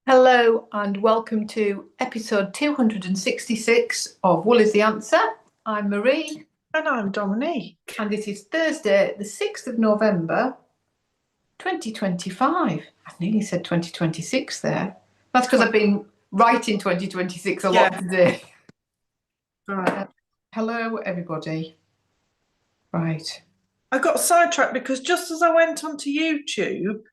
Hello and welcome to episode 266 of Wool is the Answer. I'm Marie. And I'm Dominique. And it is Thursday, the 6th of November, 2025. I nearly said 2026 there. That's because I've been writing 2026 a lot today. Right. Hello, everybody. Right. I got sidetracked because just as I went onto YouTube,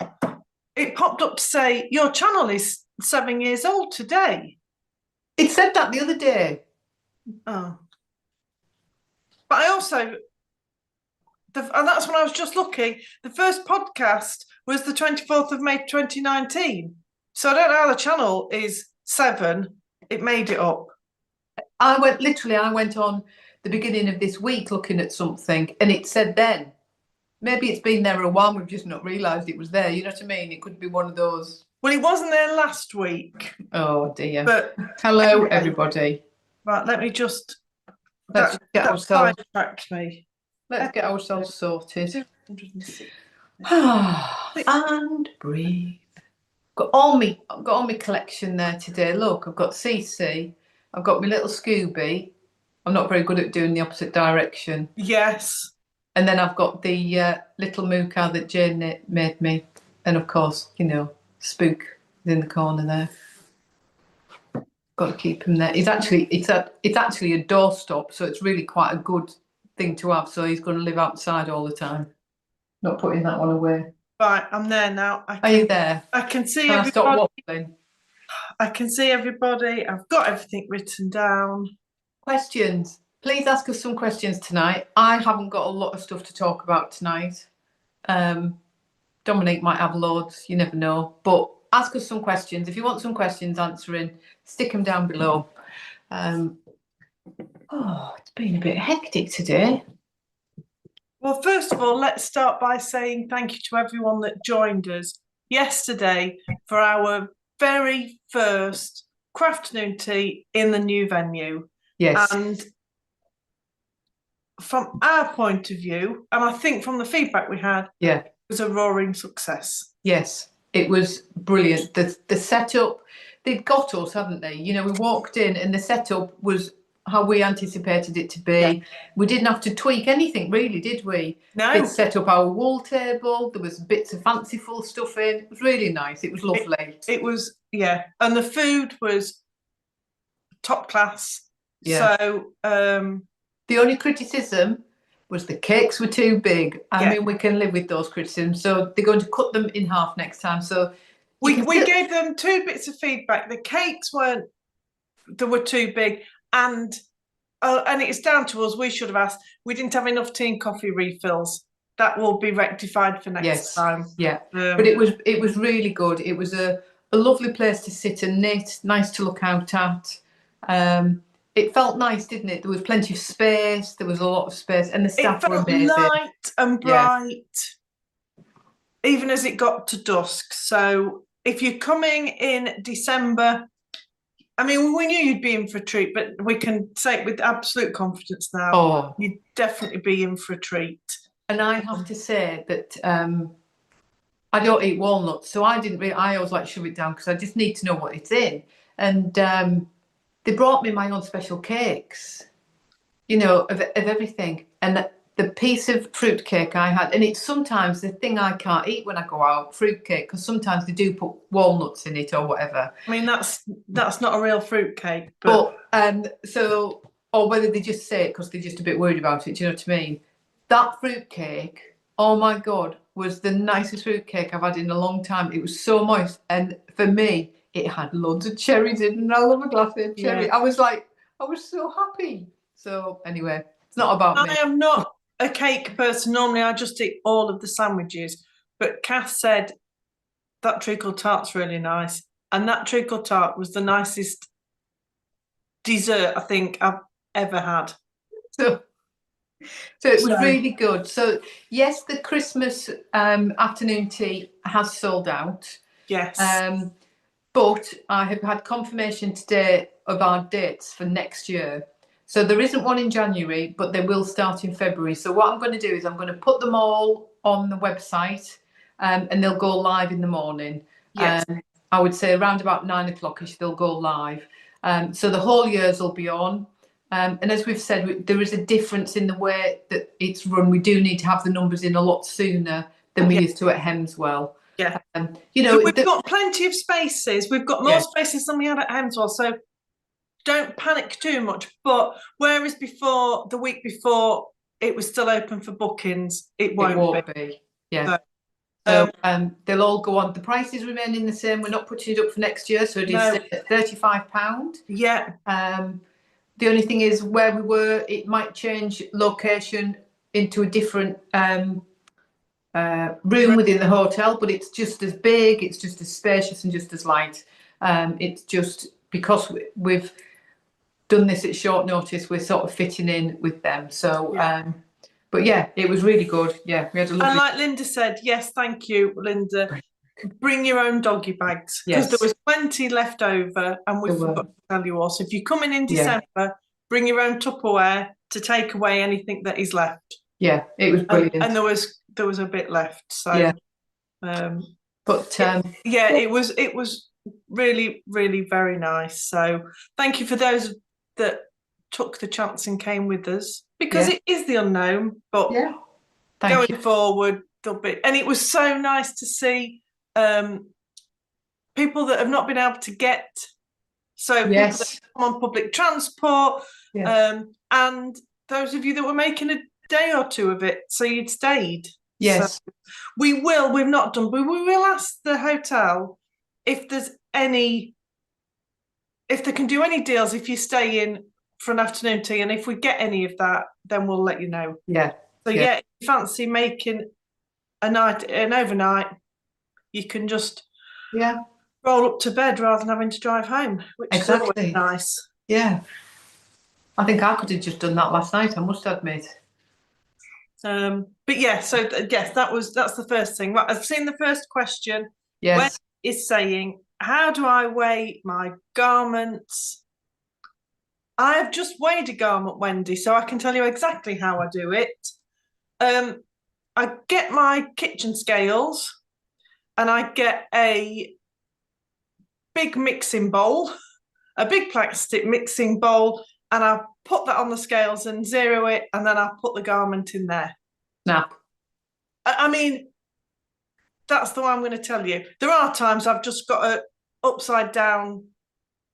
it popped up to say, your channel is 7 years old today. It said that the other day. Oh. But I also, and that's when I was just looking, the first podcast was the 24th of May 2019. So I don't know how the channel is 7. It made it up. I went on the beginning of this week looking at something and it said then. Maybe it's been there a while, we've just not realised it was there, you know what I mean? It could be one of those. Well, it wasn't there last week. Oh dear. But hello, everybody. Right, let me just... Let's get ourselves... sidetracked me. Let's get ourselves sorted. And breathe. Got all my collection there today. Look, I've got CC, I've got my little Scooby. I'm not very good at doing the opposite direction. Yes. And then I've got the little MusiKAL that Jane made me. And of course, you know, Spook is in the corner there. Got to keep him there. It's actually a doorstop, so it's really quite a good thing to have. So he's going to live outside all the time. Not putting that one away. Right, I'm there now. Are you there? I can see Can everybody. I stop waffling? I can see everybody. I've got everything written down. Questions. Please ask us some questions tonight. I haven't got a lot of stuff to talk about tonight. Dominique might have loads, you never know. But ask us some questions. If you want some questions answering, stick them down below. It's been a bit hectic today. Well, first of all, let's start by saying thank you to everyone that joined us yesterday for our very first afternoon tea in the new venue. Yes. And from our point of view, and I think from the feedback we had, it was a roaring success. Yes, it was brilliant. The setup, they'd got us, hadn't they? You know, we walked in and the setup was how we anticipated it to be. Yeah. We didn't have to tweak anything, really, did we? No. They'd set up our wall table. There was bits of fanciful stuff in. It was really nice. It was lovely. It was, yeah. And the food was top class. Yeah. So the only criticism was the cakes were too big. I mean, we can live with those criticisms. So they're going to cut them in half next time. So we gave them 2 bits of feedback. The cakes were too big, and it's down to us. We should have asked. We didn't have enough tea and coffee refills. That will be rectified for next time. Yeah, but it was really good. It was a lovely place to sit and knit. Nice to look out at. It felt nice, didn't it? There was plenty of space. There was a lot of space, and the staff were amazing. It felt light and bright, even as it got to dusk. So if you're coming in December, I mean, we knew you'd be in for a treat, but we can say it with absolute confidence now. Oh, you'd definitely be in for a treat. And I have to say that I don't eat walnuts, so I always like shove it down because I just need to know what it's in. And they brought me my own special cakes, you know, of everything. And the piece of fruit cake I had, and it's sometimes the thing I can't eat when I go out, fruit cake, because sometimes they do put walnuts in it or whatever. I mean, that's not a real fruit cake. But or whether they just say it because they're just a bit worried about it, do you know what I mean? That fruit cake, oh my God, was the nicest fruit cake I've had in a long time. It was so moist. And for me, it had loads of cherries in, and I love a glass of cherry. Yeah. I was so happy. So anyway, it's not about me. I am not a cake person. Normally I just eat all of the sandwiches. But Kath said that treacle tart's really nice. And that treacle tart was the nicest dessert I think I've ever had. So it was really good. So yes, the Christmas afternoon tea has sold out. Yes. But I have had confirmation today of our dates for next year. So there isn't one in January, but they will start in February. So what I'm going to do is I'm going to put them all on the website and they'll go live in the morning. Yes. I would say around about 9 o'clock-ish they'll go live. So the whole years will be on. And as we've said, there is a difference in the way that it's run. We do need to have the numbers in a lot sooner than we used to at Hemswell. Yeah. You know, we've got plenty of spaces. We've got more spaces than we had at Hemswell. So don't panic too much. But whereas before, the week before, it was still open for bookings, it won't be. Yeah. So they'll all go on. The prices remaining the same. We're not putting it up for next year, so it is at £35. Yeah. The only thing is where we were, it might change location into a different room within the hotel, but it's just as big, it's just as spacious and just as light. It's just because we've done this at short notice, we're sort of fitting in with them. So, but yeah, it was really good. Yeah, we had a lovely. And like Linda said, yes, thank you, Linda. Bring your own doggy bags because there was plenty left over, and we forgot to tell you all. So if you're coming in December, bring your own Tupperware to take away anything that is left. Yeah, it was brilliant. And there was a bit left. So, it was really, really very nice. So thank you for those that took the chance and came with us, because it is the unknown, but going forward there'll be. And it was so nice to see people that have not been able to get, so people that come on public transport, and those of you that were making a day or two of it, so you'd stayed. So we've not done, but we will ask the hotel if there's any, if they can do any deals if you stay in for an afternoon tea, and if we get any of that, then we'll let you know. So if you fancy making an overnight, you can just roll up to bed rather than having to drive home, which is always nice. I think I could have just done that last night, I must admit. But yeah, so yes, that's the first thing. Right, I've seen the first question. Wendy is saying, how do I weigh my garments? I have just weighed a garment, Wendy, so I can tell you exactly how I do it. I get my kitchen scales and I get a big mixing bowl, a big plastic mixing bowl, and I put that on the scales and zero it, and then I put the garment in there. Snap. I mean, that's the one I'm going to tell you. There are times I've just got a upside down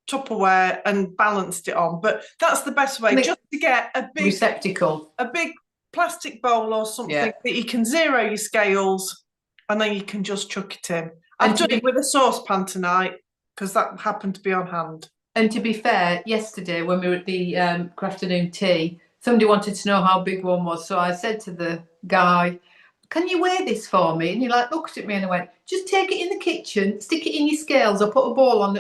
Tupperware and balanced it on, but that's the best way, just to get a big receptacle, a big plastic bowl or something that you can zero your scales, and then you can just chuck it in. I've done it with a saucepan tonight because that happened to be on hand. And to be fair, yesterday when we were at the afternoon tea, somebody wanted to know how big one was, so I said to the guy, can you weigh this for me? And he looked at me and I went, just take it in the kitchen, stick it in your scales, or put a ball on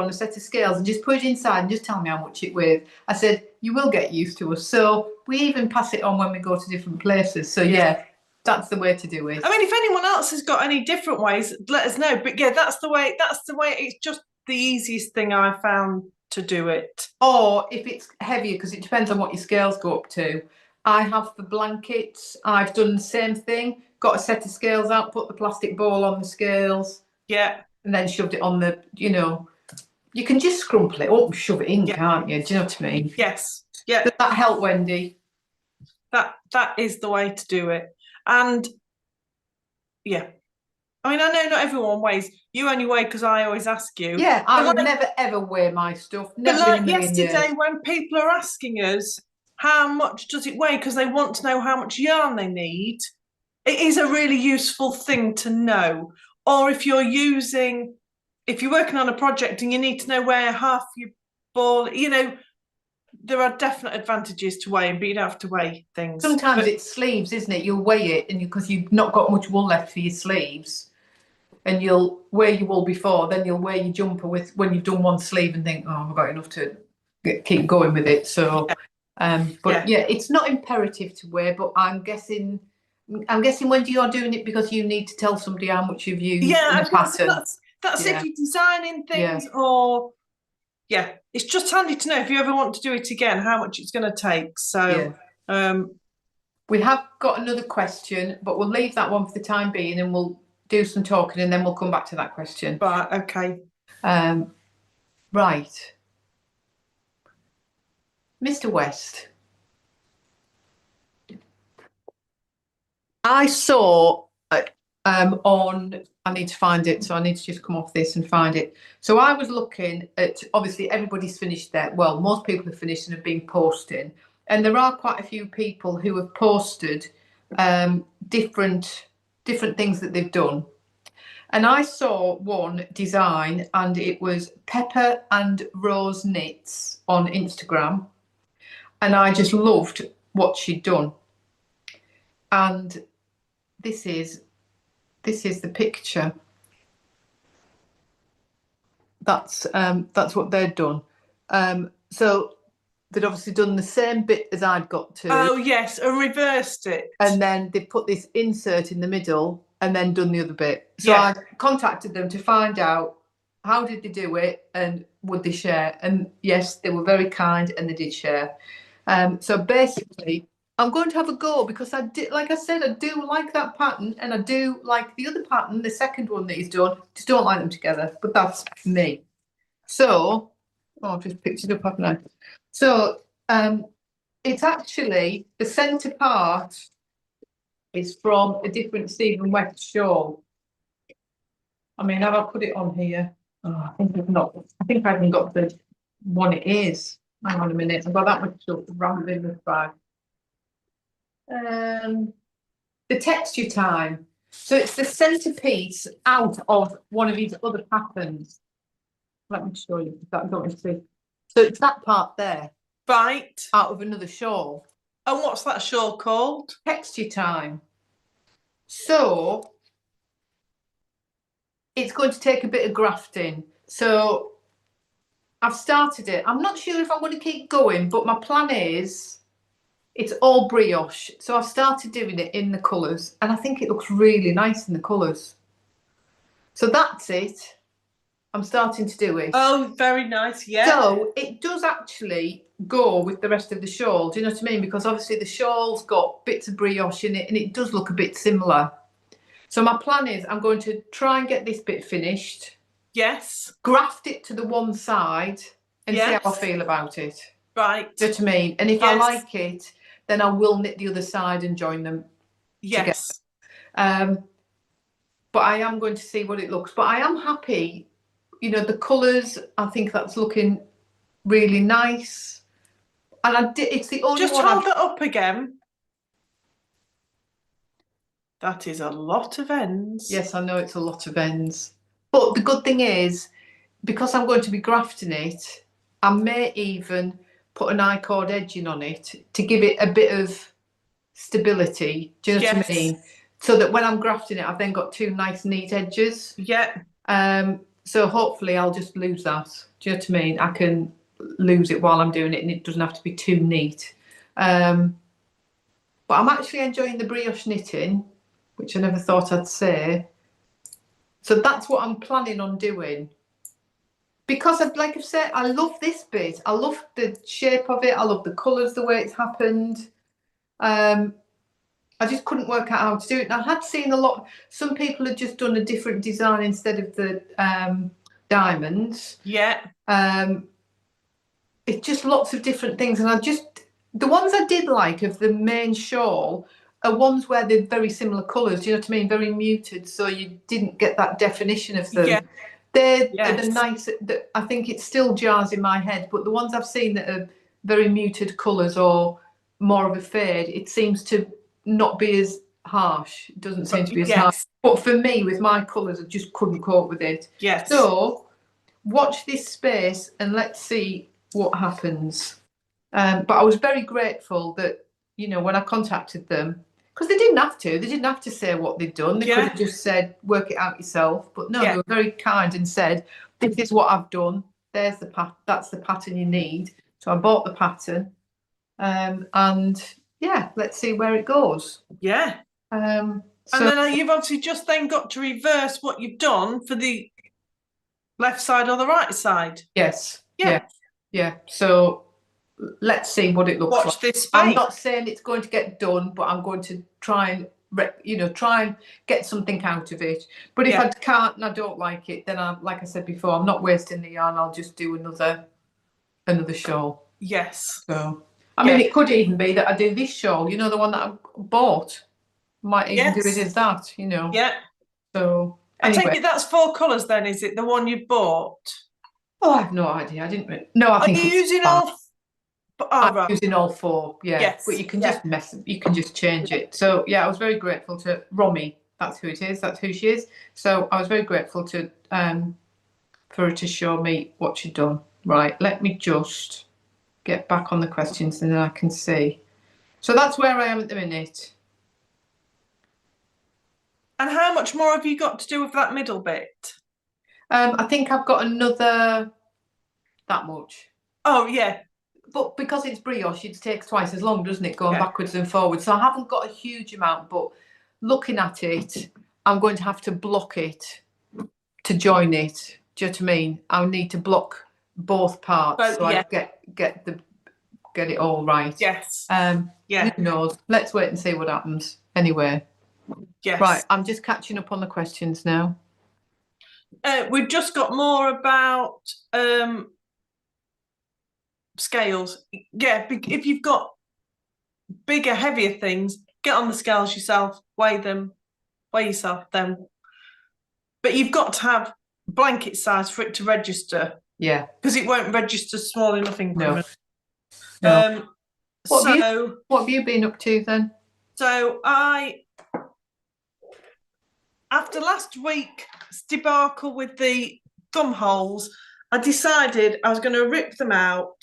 a set of scales and just put it inside and just tell me how much it weighs. I said, you will get used to us. So we even pass it on when we go to different places. So that's the way to do it. I mean, if anyone else has got any different ways, let us know. But that's the way, it's just the easiest thing I found to do it. Or if it's heavier, because it depends on what your scales go up to. I have the blankets. I've done the same thing. Got a set of scales out, put the plastic ball on the scales. And then shoved it on the, you can just scrumple it up and shove it in, can't you? Do you know what I mean? Yes. Does that help, Wendy? That is the way to do it. And I mean, I know not everyone weighs. You only weigh because I always ask you. Yeah, I would never ever weigh my stuff. Never. But like yesterday, when people are asking us how much does it weigh because they want to know how much yarn they need, it is a really useful thing to know. Or if you're working on a project and you need to know where half your ball, there are definite advantages to weighing, but you don't have to weigh things. Sometimes it's sleeves, isn't it? You'll weigh it, and because you've not got much wool left for your sleeves, and you'll weigh your wool before, then you'll weigh your jumper when you've done one sleeve and think, oh, I've got enough to keep going with it. So, it's not imperative to weigh, but I'm guessing when you're doing it because you need to tell somebody how much you've used in a pattern. That's if you're designing things or. Yeah, it's just handy to know if you ever want to do it again, how much it's going to take. So we have got another question, but we'll leave that one for the time being and we'll do some talking and then we'll come back to that question. Right, okay. Right. Mr. West. I saw on, I need to find it, so I need to just come off this and find it. So I was looking at, obviously everybody's finished their, well, most people have finished and have been posting. And there are quite a few people who have posted different things that they've done. And I saw one design and it was Pepper and Rose Knits on Instagram. And I just loved what she'd done. And this is the picture. That's what they'd done. So they'd obviously done the same bit as I'd got to. Oh yes, and reversed it. And then they put this insert in the middle and then done the other bit. So Yeah. I contacted them to find out how did they do it and would they share? And yes, they were very kind and they did share. So basically, I'm going to have a go because I did, like I said, I do like that pattern and I do like the other pattern, the second one that he's done. Just don't like them together, but that's me. So, oh, I've just picked it up, haven't I? So, it's actually the centre part is from a different Stephen West shawl. I mean, have I put it on here? Oh, I think I've not. I think I haven't got the one it is. Hang on a minute. I've got that much stuff rammed in the bag. The texture time. So it's the centerpiece out of one of his other patterns. Let me show you. That don't see. So it's that part there. Right. Out of another shawl. And what's that shawl called? Texture time. So it's going to take a bit of grafting. So I've started it. I'm not sure if I'm going to keep going, but my plan is it's all brioche. So I've started doing it in the colours and I think it looks really nice in the colours. So that's it. I'm starting to do it. Oh, very nice, yeah. So it does actually go with the rest of the shawl. Do you know what I mean? Because obviously the shawl's got bits of brioche in it and it does look a bit similar. So my plan is I'm going to try and get this bit finished. Yes. Graft it to the one side and see how I feel about it. Right. Do you know what I mean? And if I like it, then I will knit the other side and join them together. But I am going to see what it looks. But I am happy. You know, the colours, I think that's looking really nice. And I did, it's the only just one. Just hold it up again. That is a lot of ends. Yes, I know it's a lot of ends. But the good thing is, because I'm going to be grafting it, I may even put an I-cord edging on it to give it a bit of stability. Do you know what I mean? So that when I'm grafting it, I've then got two nice neat edges. Yeah. So hopefully I'll just lose that. Do you know what I mean? I can lose it while I'm doing it and it doesn't have to be too neat. But I'm actually enjoying the brioche knitting, which I never thought I'd say. So that's what I'm planning on doing. Because, like I've said, I love this bit. I love the shape of it. I love the colours, the way it's happened. I just couldn't work out how to do it. And I had seen a lot. Some people had just done a different design instead of the diamonds. Yeah. It's just lots of different things. And the ones I did like of the main shawl are ones where they're very similar colours. Do you know what I mean? Very muted. So you didn't get that definition of them. Yeah. They're the nice, I think it still jars in my head, but the ones I've seen that are very muted colours or more of a fade, it seems to not be as harsh. It doesn't seem to be as harsh. But for me, with my colours, I just couldn't cope with it. Yes. So watch this space and let's see what happens. But I was very grateful that, you know, when I contacted them, because they didn't have to say what they'd done. They could have just said, work it out yourself. But no, they were very kind and said, this is what I've done. There's the that's the pattern you need. So I bought the pattern. And yeah, let's see where it goes. Yeah. And then you've obviously just then got to reverse what you've done for the left side or the right side. Yes. Yeah. So let's see what it looks like. Watch this space. I'm not saying it's going to get done, but I'm going to try and try and get something out of it. But if I can't and I don't like it, then like I said before, I'm not wasting the yarn. I'll just do another shawl. Yes. So I mean, it could even be that I do this shawl, the one that I bought. Might even do it as that, Yeah. So anyway. I take it that's 4 colours then, is it? The one you bought? Oh, I have no idea. I didn't. No, I think. Are you using all? I'm using all 4. Yeah. Yes. But you can just you can just change it. So yeah, I was very grateful to Romy. That's who it is. That's who she is. So I was very grateful to for her to show me what she'd done. Right. Let me just get back on the questions and then I can see. So that's where I am at the minute. And how much more have you got to do with that middle bit? I think I've got another that much. Oh yeah. But because it's brioche, it takes twice as long, doesn't it, going backwards and forwards? So I haven't got a huge amount, but looking at it, I'm going to have to block it to join it. Do you know what I mean? I'll need to block both parts so I get it all right. Yes. Who knows? Let's wait and see what happens. Anyway. Yes. Right, I'm just catching up on the questions now. We've just got more about scales. Yeah, if you've got bigger, heavier things, get on the scales yourself, weigh yourself then. But you've got to have blanket size for it to register. Yeah. Because it won't register small enough increments. No. What have you been up to then? So after last week's debacle with the thumb holes, I decided I was going to rip them out.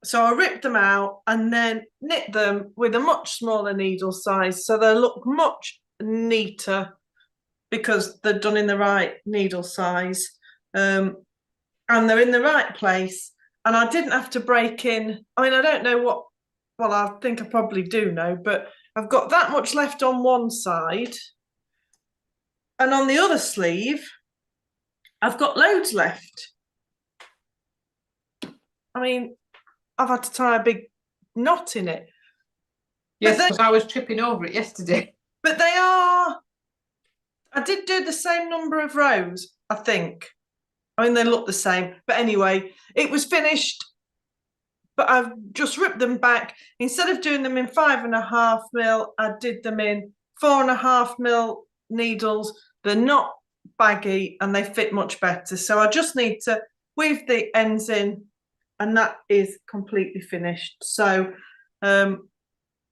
So I ripped them out and then knit them with a much smaller needle size so they look much neater because they're done in the right needle size and they're in the right place. And I didn't have to break in. I mean, I don't know what, well, I think I probably do know, but I've got that much left on one side. And on the other sleeve, I've got loads left. I mean, I've had to tie a big knot in it. Yes, because I was tripping over it yesterday. But I did do the same number of rows, I think. I mean, they look the same. But anyway, it was finished. But I've just ripped them back. Instead of doing them in 5.5 mil, I did them in 4.5 mil needles. They're not baggy and they fit much better. So I just need to weave the ends in and that is completely finished. So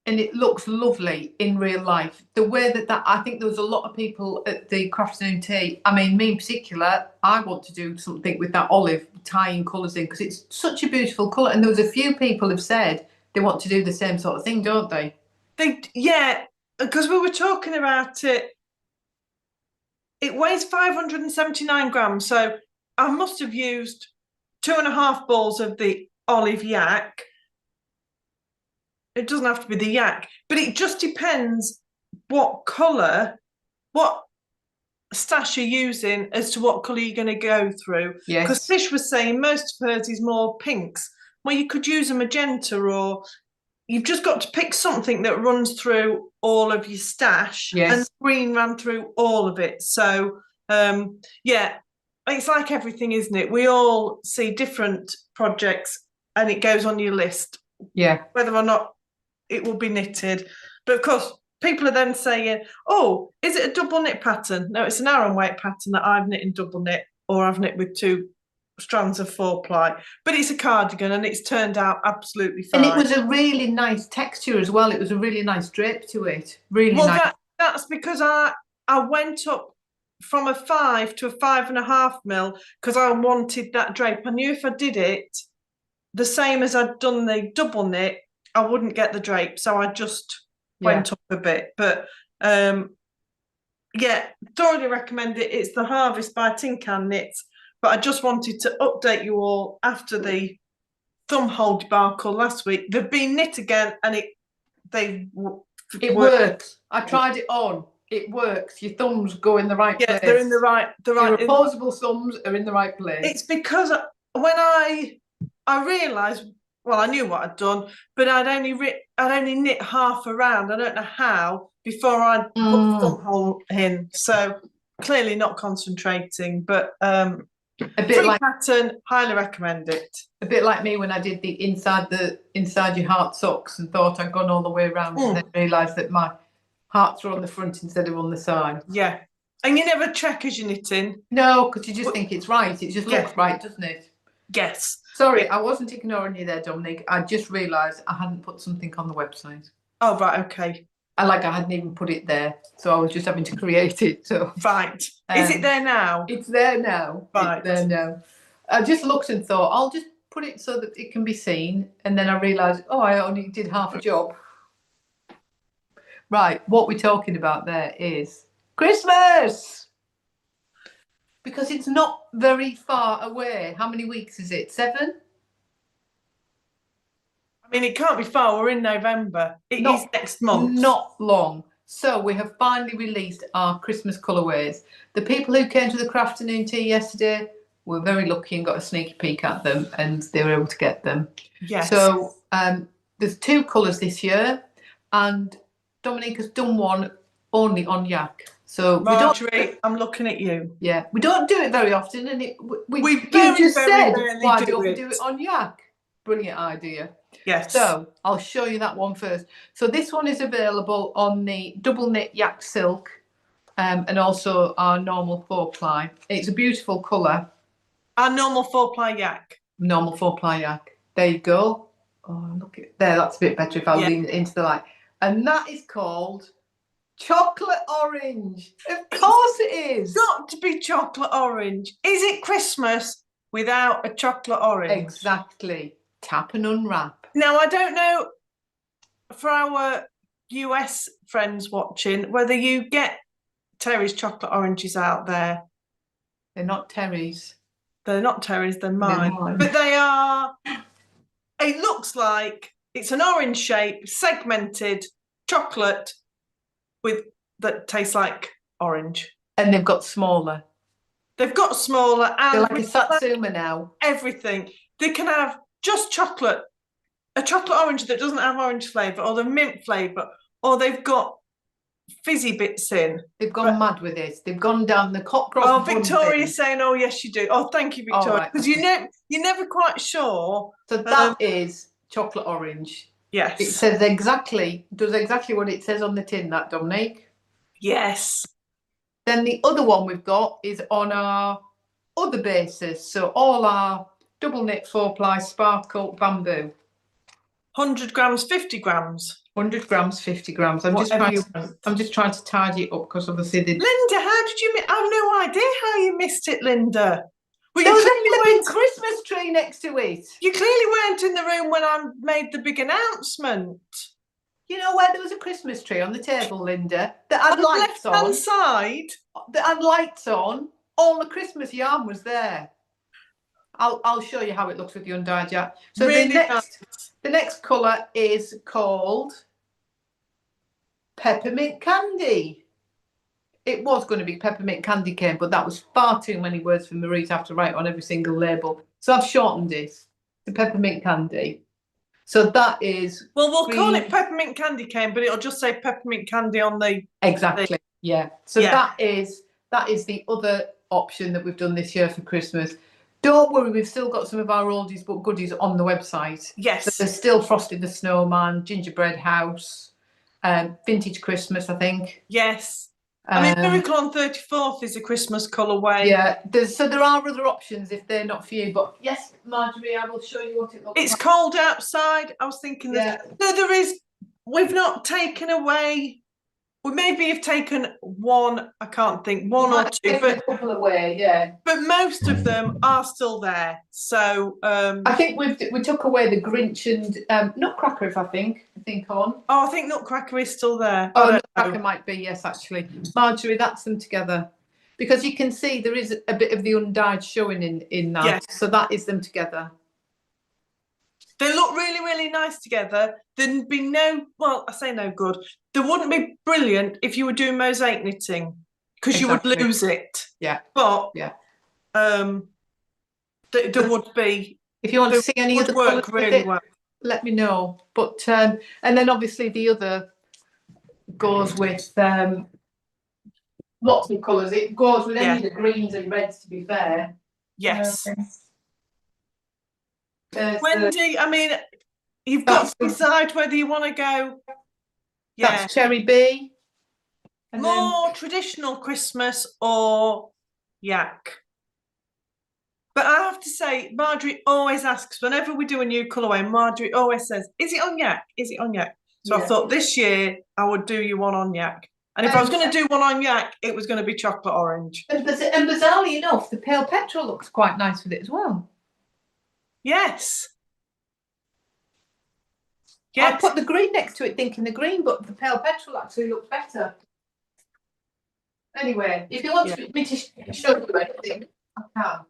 and it looks lovely in real life. The way that I think there was a lot of people at the Craftsman Tea. I mean, me in particular, I want to do something with that olive, tying colours in, because it's such a beautiful colour. And there was a few people have said they want to do the same sort of thing, don't they? Yeah, because we were talking about it. It weighs 579 grams. So I must have used 2.5 balls of the olive yak. It doesn't have to be the yak, but it just depends what colour, what stash you're using as to what colour you're going to go through. Yes. Because Fish was saying most of hers is more pinks. Well, you could use a magenta, or you've just got to pick something that runs through all of your stash. Yes. And green ran through all of it. So, yeah, it's like everything, isn't it? We all see different projects and it goes on your list. Yeah. Whether or not it will be knitted. But of course, people are then saying, oh, is it a double knit pattern? No, it's an Aran weight pattern that I've knit in double knit, or I've knit with 2 strands of 4-ply. But it's a cardigan and it's turned out absolutely fine. And it was a really nice texture as well. It was a really nice drape to it. Really nice. Well, that's because I went up from a 5 to a 5.5 mil because I wanted that drape. I knew if I did it the same as I'd done the double knit, I wouldn't get the drape, so I just went up a bit. But yeah, thoroughly recommend it. It's the Harvest by Tin Can Knits. But I just wanted to update you all after the thumb hole debacle last week. They've been knit again, and it works. I tried it on. It works. Your thumbs go in the right place. They're in the right. Your opposable thumbs are in the right place. It's because when I realised. Well, I knew what I'd done, but I'd only knit half around. I don't know how, before I put the thumb hole in. So clearly not concentrating, but a bit free like pattern, highly recommend it. a bit like me when I did the inside your heart socks and thought I'd gone all the way around and then realised that my hearts were on the front instead of on the side. Yeah. And you never check as you're knitting? No, because you just think it's right. It just looks right, doesn't it? Yes. Sorry, I wasn't ignoring you there, Dominique. I just realised I hadn't put something on the website. Oh, right, okay. I hadn't even put it there, so I was just having to create it. So right, is it there now? It's there now. Right, it's there now. I just looked and thought I'll just put it so that it can be seen, and then I realised, oh, I only did half a job. Right, what we're talking about there is Christmas, because it's not very far away. How many weeks is it? 7? I mean, it can't be far. We're in November. It is next month. Not long. So we have finally released our Christmas colourways. The people who came to the Crafternoon tea yesterday were very lucky and got a sneaky peek at them, and they were able to get them. Yes. So there's 2 colours this year, and Dominique has done one only on yak. So Marjorie, I'm looking at you. Yeah, we don't do it very often, and we just said, why don't we do it on yak? Brilliant idea. Yes. So I'll show you that one first. So this one is available on the double knit yak silk, and also our normal 4-ply. It's a beautiful colour. Our normal 4-ply yak. Normal 4-ply yak. There you go. Oh, look at there. That's a bit better if I lean it into the light. And that is called chocolate orange. Of course it is. It's got to be chocolate orange. Is it Christmas without a chocolate orange? Exactly. Tap and unwrap. Now, I don't know for our US friends watching whether you get Terry's chocolate oranges out there. They're not Terry's. They're not Terry's, they're mine. But they are, it looks like it's an orange shape, segmented chocolate that tastes like orange. And they've got smaller. They've got smaller, and they're like a Satsuma now. Everything. They can have just chocolate, a chocolate orange that doesn't have orange flavour, or the mint flavour, or they've got fizzy bits in. They've gone mad with this. They've gone down the cockroach. Oh, Victoria's saying, "Oh yes, you do." Oh, thank you, Victoria, because you're never quite sure. So that is chocolate orange. Yes, it says does exactly what it says on the tin. That, Dominique. Yes. Then the other one we've got is on our other basis. So all our double knit 4-ply sparkle bamboo. 100 grams, 50 grams. 100 grams, 50 grams. I'm just trying to tidy it up because obviously Linda, how did you? I have no idea how you missed it, Linda. Well, there was a flipping Christmas tree next to it. You clearly weren't in the room when I made the big announcement. You know where there was a Christmas tree on the table, Linda, that had lights on. On the left-hand side. That had lights on. All the Christmas yarn was there. I'll show you how it looks with the undyed yarn. So really the next colour is called Peppermint Candy. It was going to be Peppermint Candy Cane, but that was far too many words for Marie to have to write on every single label. So I've shortened it to Peppermint Candy. So that is... Well, we'll call it Peppermint Candy Cane, but it'll just say Peppermint Candy on the... Exactly, yeah. So that is the other option that we've done this year for Christmas. Don't worry, we've still got some of our oldies but goodies on the website. Yes. So there's still Frosty the Snowman, Gingerbread House, Vintage Christmas, I think. Yes. I mean, Miracle on 34th is a Christmas colourway. Yeah, there are other options if they're not for you. But yes, Marjorie, I will show you what it looks like. It's cold outside. I was thinking that. No, there is. We've not taken away. We maybe have taken one. I can't think one or two, but a couple away. Yeah. But most of them are still there. So I think we took away the Grinch and Nutcracker. I think on. Oh, I think Nutcracker is still there. Oh, Nutcracker might be, yes, actually. Marjorie, that's them together. Because you can see there is a bit of the undyed showing in that. Yes. So that is them together. They look really, really nice together. There'd be I say no good. They wouldn't be brilliant if you were doing mosaic knitting because you would lose it. Yeah. But there would be. If you want to see any other work really well, let me know. But and then obviously the other goes with lots of colours. It goes with any of the greens and reds, to be fair. Yes. There's I mean, you've got to decide whether you want to go. Yeah. That's Cherry B. And more traditional Christmas or yak. But I have to say, Marjorie always asks, whenever we do a new colourway, Marjorie always says, is it on yak? Is it on yak? So I thought this year I would do you one on yak. And if I was going to do one on yak, it was going to be chocolate orange. And bizarrely enough, the pale petrol looks quite nice with it as well. Yes. I put the green next to it thinking the green, but the pale petrol actually looks better. Anyway, if you want me to show you anything, I can.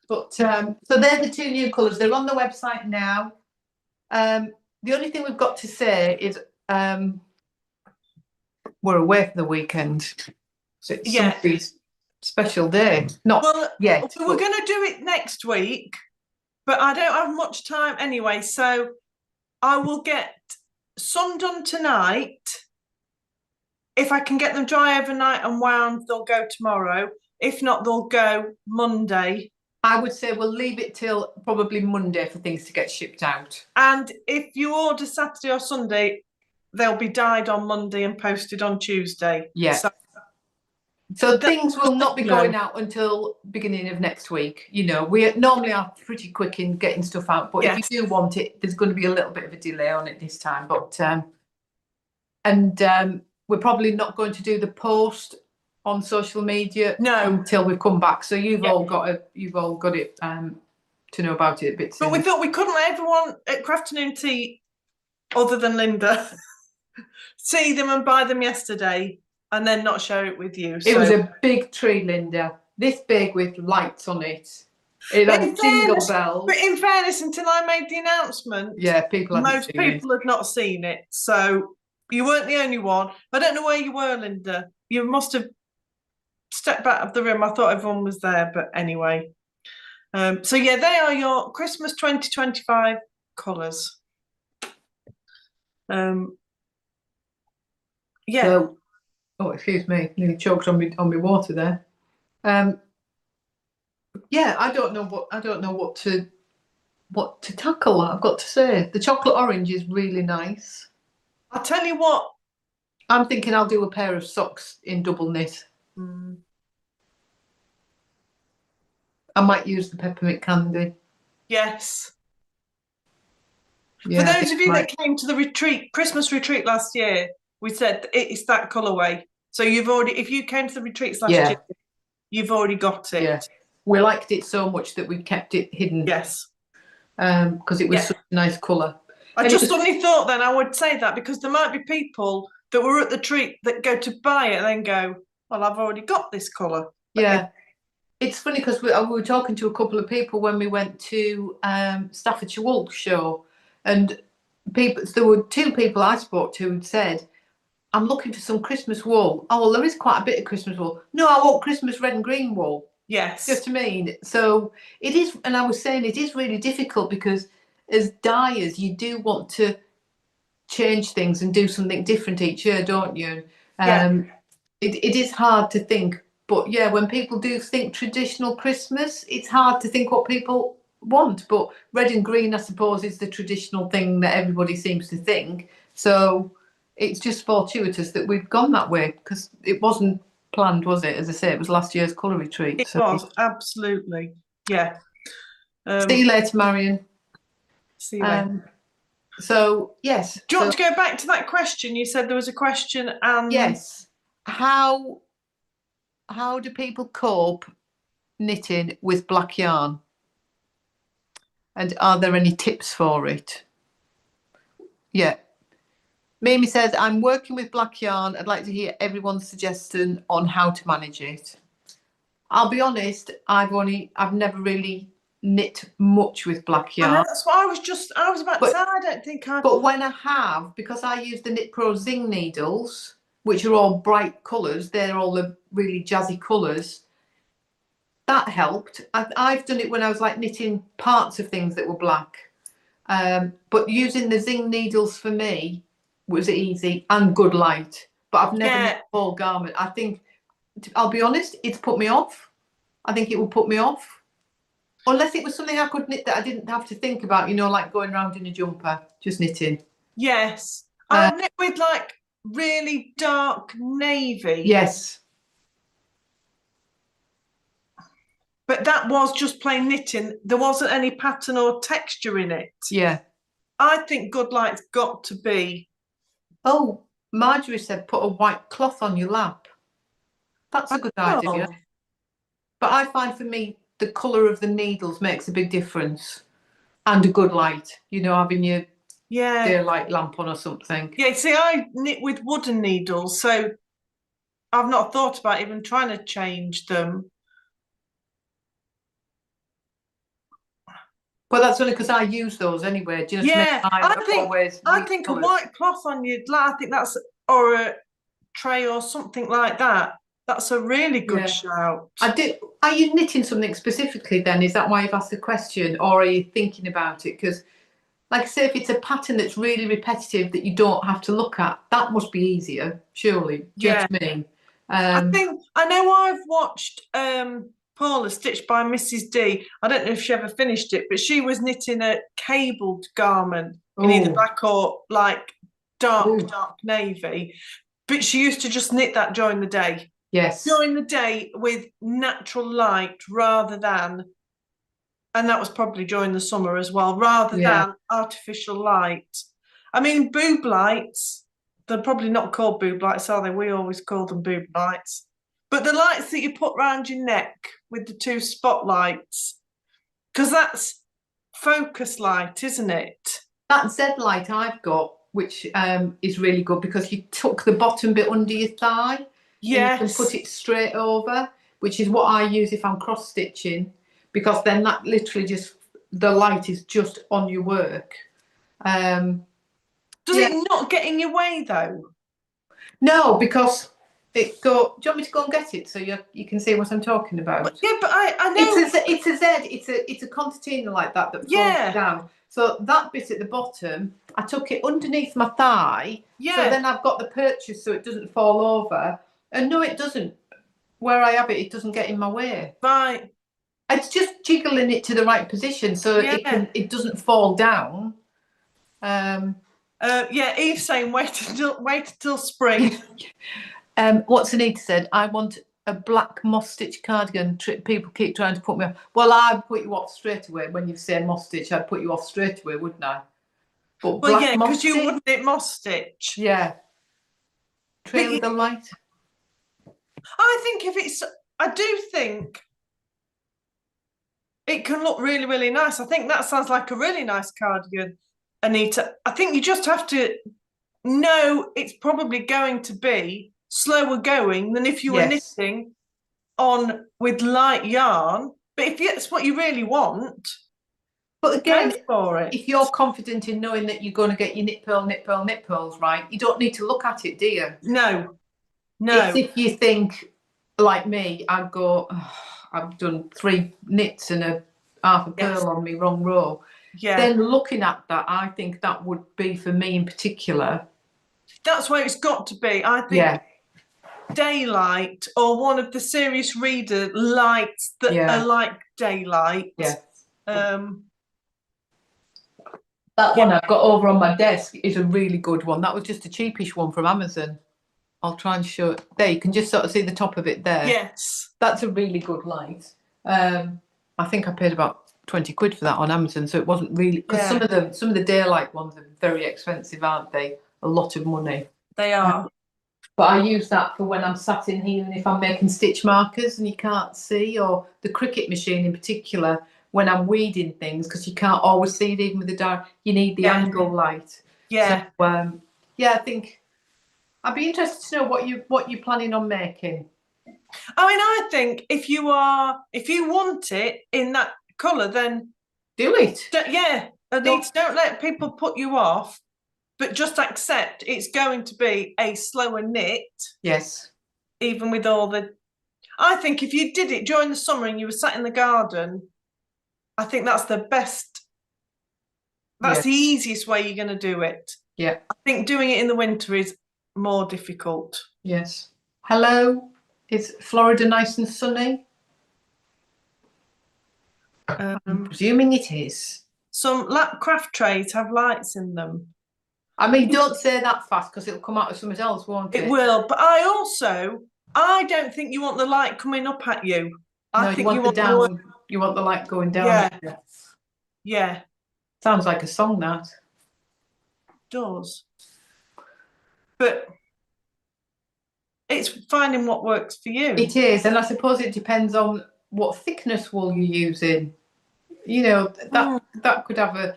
But so they're the two new colours. They're on the website now. The only thing we've got to say is we're away for the weekend. So it's somebody's special day. Not yet. We're going to do it next week, but I don't have much time anyway. So I will get some done tonight. If I can get them dry overnight and wound, they'll go tomorrow. If not, they'll go Monday. I would say we'll leave it till probably Monday for things to get shipped out. And if you order Saturday or Sunday, they'll be dyed on Monday and posted on Tuesday. Yeah. So things will not be going out until beginning of next week. You know, we normally are pretty quick in getting stuff out, but if you do want it, there's going to be a little bit of a delay on it this time. But we're probably not going to do the post on social media until we come back. So you've all got it to know about it a bit soon. But we thought we couldn't let everyone at Crafternoon Tea, other than Linda, see them and buy them yesterday and then not share it with you. So. It was a big tree, Linda, this big with lights on it. It had jingle bells. But in fairness, until I made the announcement, most people had not seen it. So you weren't the only one. I don't know where you were, Linda. You must have stepped back of the room. I thought everyone was there, but anyway. So yeah, they are your Christmas 2025 colours. So, oh, excuse me, nearly choked on me water there. Yeah, I don't know what to tackle. I've got to say, the chocolate orange is really nice. I'll tell you what. I'm thinking I'll do a pair of socks in double knit. I might use the peppermint candy. Yes. Yeah, for those of you that came to the Christmas retreat last year, we said it's that colourway. So you've already, if you came to the retreats last year, you've already got it. Yeah. We liked it so much that we kept it hidden. Yes. Because it was such a nice colour. I just suddenly thought then I would say that because there might be people that were at the treat that go to buy it and then go, well, I've already got this colour. Yeah. It's funny because we were talking to a couple of people when we went to Staffordshire Wool show, and there were two people I spoke to who'd said, I'm looking for some Christmas wool. Oh, well, there is quite a bit of Christmas wool. No, I want Christmas red and green wool. Yes. Just what I mean. So it is, and I was saying it is really difficult because as dyers, you do want to change things and do something different each year, don't you? It is hard to think. But yeah, when people do think traditional Christmas, it's hard to think what people want. But red and green, I suppose, is the traditional thing that everybody seems to think. So it's just fortuitous that we've gone that way because it wasn't planned, was it? As I say, it was last year's colour retreat. It was, absolutely. Yeah. See you later, Marion. See you later. So, yes. Do you want to go back to that question? You said there was a question and... Yes. How do people cope knitting with black yarn? And are there any tips for it? Yeah. Mimi says, I'm working with black yarn. I'd like to hear everyone's suggestion on how to manage it. I'll be honest, I've never really knit much with black yarn. That's what I was about to say. I don't think I've... But when I have, because I use the Knit Pro Zing needles, which are all bright colours, they're all the really jazzy colours, that helped. I've done it when I was like knitting parts of things that were black. But using the Zing needles for me was easy and good light. but I've never knit a whole garment. I think, I'll be honest, it's put me off. I think it will put me off. Unless it was something I could knit that I didn't have to think about, you know, like going around in a jumper, just knitting. Yes. I knit with like really dark navy. Yes. But that was just plain knitting. There wasn't any pattern or texture in it. Yeah. I think good light's got to be. Oh, Marjorie said put a white cloth on your lap. That's a good idea. But I find for me, the colour of the needles makes a big difference. And a good light, you know, having your daylight lamp on or something. Yeah, see, I knit with wooden needles, so I've not thought about even trying to change them. Well, that's only because I use those anyway. Do you know what I mean? I think a white cloth on your lap, I think that's, or a tray or something like that. That's a really good shout. Are you knitting something specifically then? Is that why you've asked the question, or are you thinking about it? Because, like I say, if it's a pattern that's really repetitive that you don't have to look at, that must be easier, surely. Do you know what I mean? I know I've watched Paula Stitched by Mrs. D. I don't know if she ever finished it, but she was knitting a cabled garment in either black or like dark navy. But she used to just knit that during the day. Yes. During the day with natural light rather than, and that was probably during the summer as well, rather than artificial light. I mean, boob lights, they're probably not called boob lights, are they? We always call them boob lights. But the lights that you put around your neck with the two spotlights, because that's focus light, isn't it? That Z light I've got, which is really good because you tuck the bottom bit under your thigh. Yes. And you can put it straight over, which is what I use if I'm cross stitching, because then that literally just, the light is just on your work. Does it not get in your way though? No, because it go. Do you want me to go and get it so you can see what I'm talking about? But I know it's a Z. It's a concertina like that falls down. So that bit at the bottom, I tuck it underneath my thigh. Yeah. So then I've got the purchase so it doesn't fall over. And no, it doesn't. Where I have it, it doesn't get in my way. Right. It's just jiggling it to the right position so it doesn't fall down. Eve's saying wait until spring. What's Anita said? I want a black moss stitch cardigan. People keep trying to put me off. Well, I'd put you off straight away when you say moss stitch. I'd put you off straight away, wouldn't I? But because you wouldn't knit moss stitch. Yeah. Trail of the light. I do think it can look really, really nice. I think that sounds like a really nice cardigan, Anita. I think you just have to know it's probably going to be slower going than if you were knitting on with light yarn. But if that's what you really want, but again, go for it. If you're confident in knowing that you're going to get your knit pearls right, you don't need to look at it, do you? No. It's if you think, like me, I'd go, I've done 3 knits and half a pearl on me wrong row. Yeah. Then looking at that, I think that would be for me in particular. That's where it's got to be. I think daylight or one of the serious reader lights that are like daylight. Yeah. That one I've got over on my desk is a really good one. That was just a cheapish one from Amazon. I'll try and show it. There, you can just sort of see the top of it there. Yes. That's a really good light. I think I paid about 20 quid for that on Amazon, so it wasn't really, because some of the daylight ones are very expensive, aren't they? A lot of money. They are. But I use that for when I'm sat in here and if I'm making stitch markers and you can't see, or the Cricut machine in particular, when I'm weeding things, because you can't always see it even with the dark, you need the angle light. Yeah. So, I think I'd be interested to know what you're planning on making. I mean, I think if you want it in that colour, then do it. Don't let people put you off, but just accept it's going to be a slower knit. Yes. Even with all the, I think if you did it during the summer and you were sat in the garden, I think that's the best. That's the easiest way you're going to do it. Yeah. I think doing it in the winter is more difficult. Yes. Hello, is Florida nice and sunny? I'm presuming it is. Some lap craft trays have lights in them. I mean, don't say that fast because it'll come out of something else, won't it? It will, but I don't think you want the light coming up at you. I think you want the down. You want the light going down. Yeah. Yeah. Sounds like a song, that. It does. But it's finding what works for you. It is, and I suppose it depends on what thickness wool you're using. You know, that could have a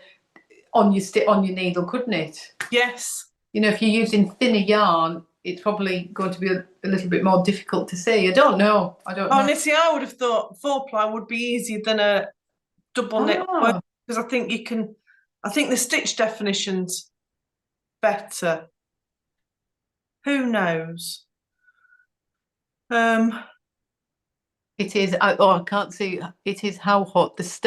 on your needle, couldn't it? Yes. You know, if you're using thinner yarn, it's probably going to be a little bit more difficult to see. I don't know. Honestly, I would have thought 4-ply would be easier than a double knit because I think the stitch definition's better. Who knows? It is. I can't see. It is how hot it's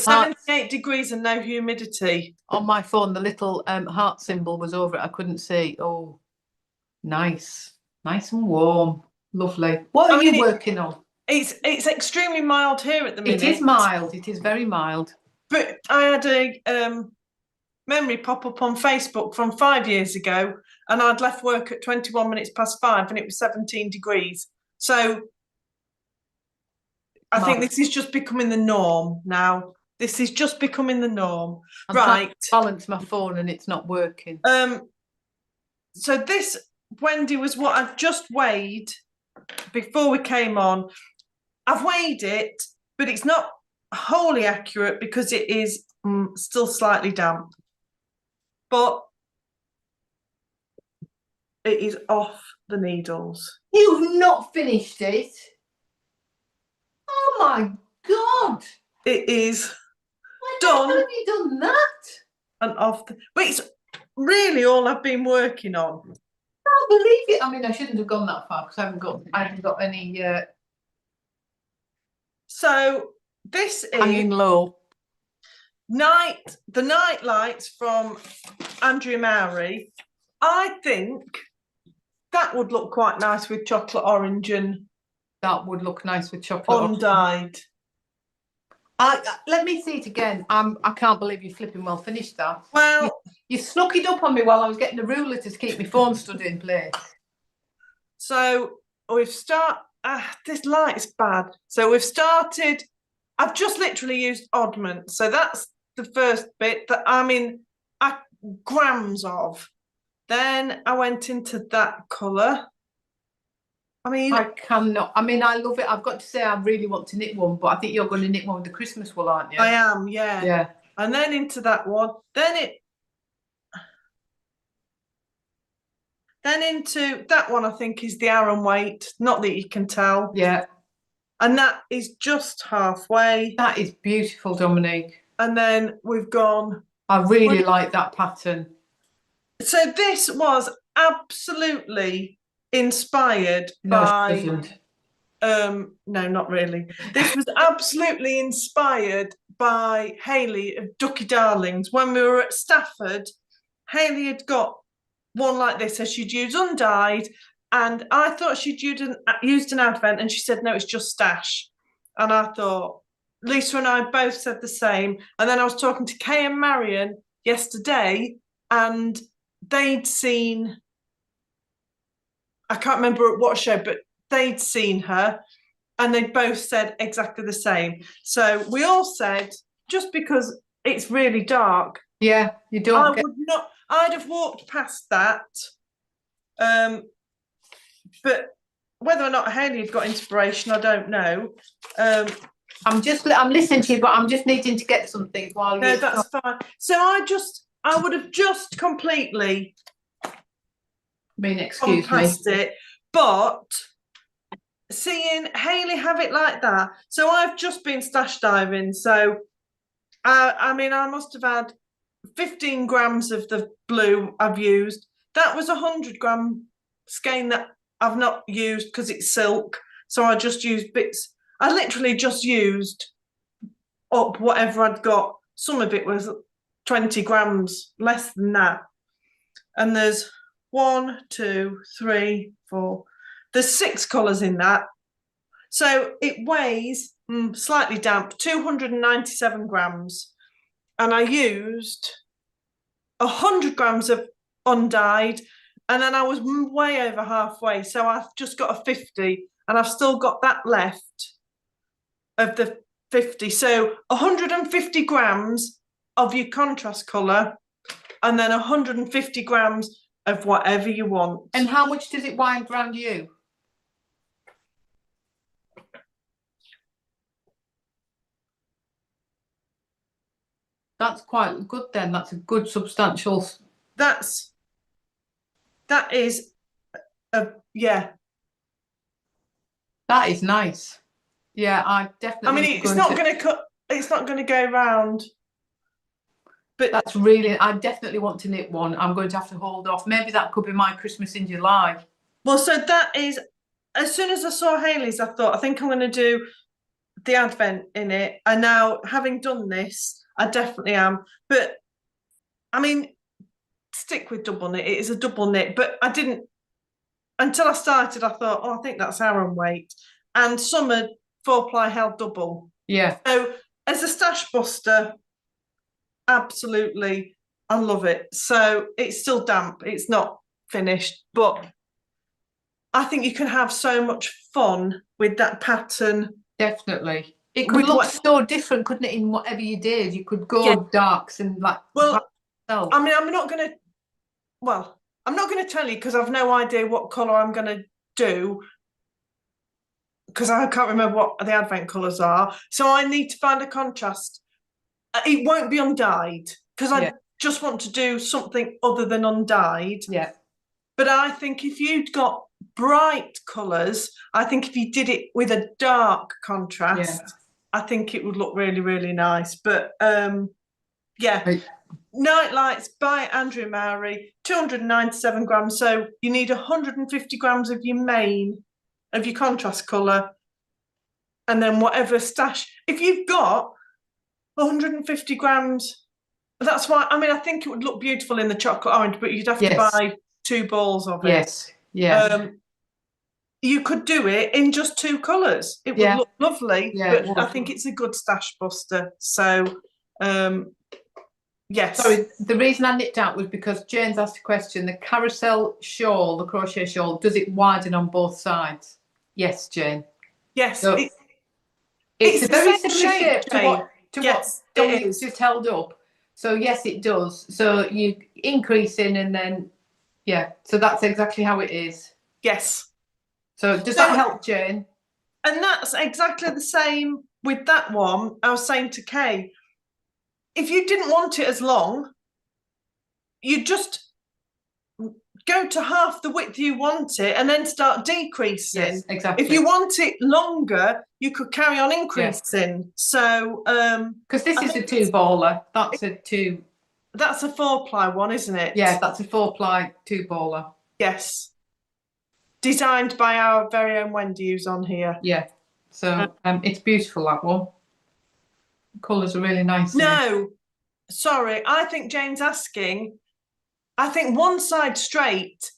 78 degrees and no humidity. On my phone, the little heart symbol was over it. I couldn't see. Oh, nice and warm, lovely. What are you working on? It's extremely mild here at the minute. It is mild. It is very mild. But I had a memory pop up on Facebook from 5 years ago, and I'd left work at 21 minutes past 5, and it was 17 degrees. So I think this is just becoming the norm now. This is just becoming the norm. I'm trying to balance my phone and it's not working. So this, Wendy, was what I've just weighed before we came on. I've weighed it, but it's not wholly accurate because it is still slightly damp. But it is off the needles. You've not finished it? Oh my God! It is done. How have you done that? And off but it's really all I've been working on. I can't believe it. I mean, I shouldn't have gone that far because I haven't got any. So this is hanging low. The night lights from Andrea Mowry. I think that would look quite nice with chocolate orange and. That would look nice with chocolate. Undyed. Let me see it again. I can't believe you flipping well finished that. Well, you snuck it up on me while I was getting a ruler to keep my phone stood in place. So we've started. This light's bad. So we've started. I've just literally used oddment. So that's the first bit that grams of. Then I went into that colour. I cannot. I love it. I've got to say, I really want to knit one, but I think you're going to knit one with the Christmas wool, aren't you? I am, yeah. Yeah. And then into that one. Then into that one, I think, is the Aran weight. Not that you can tell. Yeah. And that is just halfway. That is beautiful, Dominique. And then we've gone. I really like that pattern. So this was absolutely inspired by no, not really. This was absolutely inspired by Hayley of Ducky Darlings. When we were at Stafford, Hayley had got one like this, so she'd use undyed, and I thought she'd used an advent, and she said no, it's just stash. And I thought, Lisa and I both said the same. And then I was talking to Kay and Marion yesterday, and they'd seen, I can't remember at what show, but they'd seen her, and they both said exactly the same. So we all said, just because it's really dark, yeah, you don't. I'd have walked past that. But whether or not Hayley had got inspiration, I don't know. I'm listening to you, but I'm just needing to get something while no, that's fine. So I would have just completely excuse past it, but seeing Hayley have it like that, so I've just been stash diving, so I must have had 15 grams of the blue I've used. That was 100-gram skein that I've not used because it's silk, so I just used bits. I literally just used up whatever I'd got. Some of it was 20 grams less than that, and there's 1, 2, 3, 4. There's 6 colours in that. So it weighs slightly damp, 297 grams. And I used 100 grams of undyed, and then I was way over halfway. So I've just got a 50, and I've still got that left of the 50. So 150 grams of your contrast colour, and then 150 grams of whatever you want. And how much does it wind round you? That's quite good then. That's a good substantial. That is yeah. That is nice. Yeah, I definitely. I mean, it's not going to cut. It's not going to go round. But that's really. I definitely want to knit one. I'm going to have to hold off. Maybe that could be my Christmas in July. Well, so that is. As soon as I saw Hayley's, I thought I think I'm going to do the advent in it. And now, having done this, I definitely am. But I mean, stick with double knit. It is a double knit, but I didn't until I started. I thought, oh, I think that's Aran weight, and some are 4-ply held double. Yeah. So as a stash buster, absolutely, I love it. So it's still damp. It's not finished, but I think you can have so much fun with that pattern. Definitely. It could look so different, couldn't it, in whatever you did? You could go darks and like. Well, I mean, I'm not going to tell you because I've no idea what colour I'm going to do because I can't remember what the advent colours are. So I need to find a contrast. It won't be undyed because I just want to do something other than undyed. Yeah. But I think if you'd got bright colours, I think if you did it with a dark contrast, I think it would look really, really nice. But Night Lights by Andrea Mowry, 297 grams. So you need 150 grams of your main, of your contrast colour, and then whatever stash. If you've got 150 grams, that's why, I mean, I think it would look beautiful in the chocolate orange, but you'd have to buy 2 balls of it. Yes, yeah. You could do it in just 2 colours. It would look lovely, but I think it's a good stash buster. So, yes. Sorry, the reason I nipped out was because Jane's asked a question. The carousel shawl, the crochet shawl, does it widen on both sides? Yes, Jane. Yes. So it's a very similar shape to what Dominique's just held up. So yes, it does. So you increasing and then, so that's exactly how it is. Yes. So does that help, Jane? And that's exactly the same with that one. I was saying to Kay, if you didn't want it as long, you just go to half the width you want it and then start decreasing. Yes, exactly. If you want it longer, you could carry on increasing. So because this is a 2-baller, that's a 2. That's a 4-ply one, isn't it? Yeah, that's a 4-ply 2-baller. Yes. Designed by our very own Wendy, who's on here. Yeah. So it's beautiful, that one. The colours are really nice. No, sorry. I think Jane's asking, I think one side straight.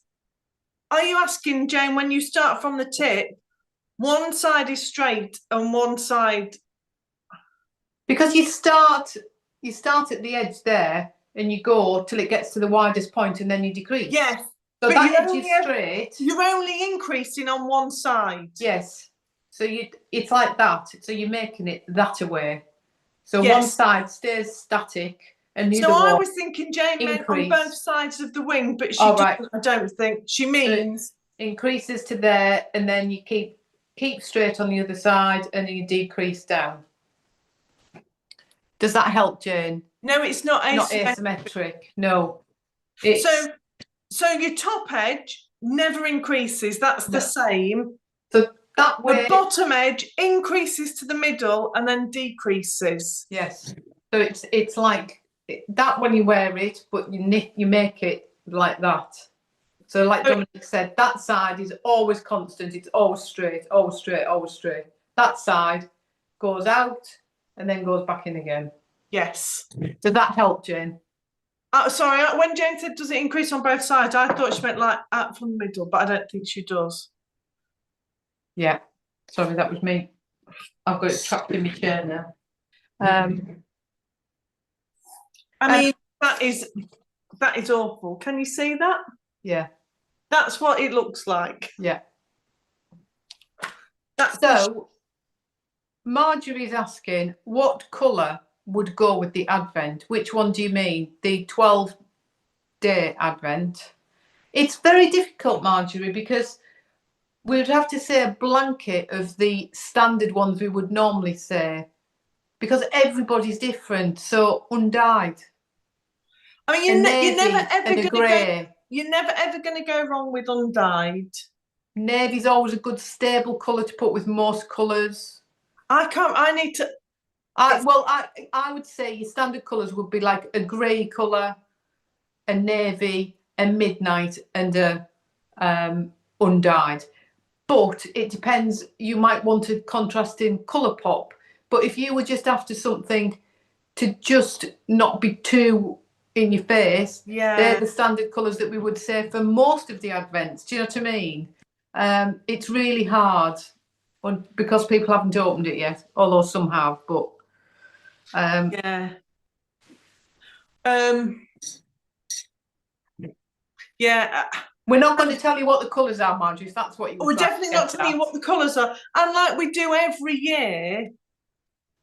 Are you asking, Jane, when you start from the tip, one side is straight and one side? Because you start at the edge there and you go till it gets to the widest point and then you decrease. Yes. So that edge is straight. You're only increasing on one side. Yes. So it's like that. So you're making it that away. So one side stays static and the other one. So I was thinking Jane meant on both sides of the wing, but she didn't. I don't think she means increases to there, and then you keep straight on the other side, and then you decrease down. Does that help, Jane? No, it's not asymmetric. Not asymmetric. No. So your top edge never increases. That's the same. So that way, the bottom edge increases to the middle and then decreases. Yes. So it's like that when you wear it, but you make it like that. So like Dominique said, that side is always constant. It's always straight, always straight, always straight. That side goes out and then goes back in again. Yes. Does that help, Jane? Sorry, when Jane said, does it increase on both sides? I thought she meant like out from the middle, but I don't think she does. Yeah. Sorry, that was me. I've got it trapped in my chair now. I mean, that is awful. Can you see that? Yeah. That's what it looks like. Yeah. That's so Marjorie's asking, what colour would go with the Advent? Which one do you mean? The 12-day Advent? It's very difficult, Marjorie, because we would have to say a blanket of the standard ones we would normally say, because everybody's different. So undyed. I mean, you're never ever going to go. You're never ever going to go wrong with undyed. Navy's always a good stable colour to put with most colours. I need to. I would say your standard colours would be like a grey colour, a navy, a midnight, and a undyed. But it depends. You might want a contrasting colour pop. But if you were just after something to just not be too in your face, they're the standard colours that we would say for most of the Advents. Do you know what I mean? It's really hard because people haven't opened it yet, although some have. But we're not going to tell you what the colours are, Marjorie, if that's what you were. We're definitely not telling you what the colours are. And like we do every year,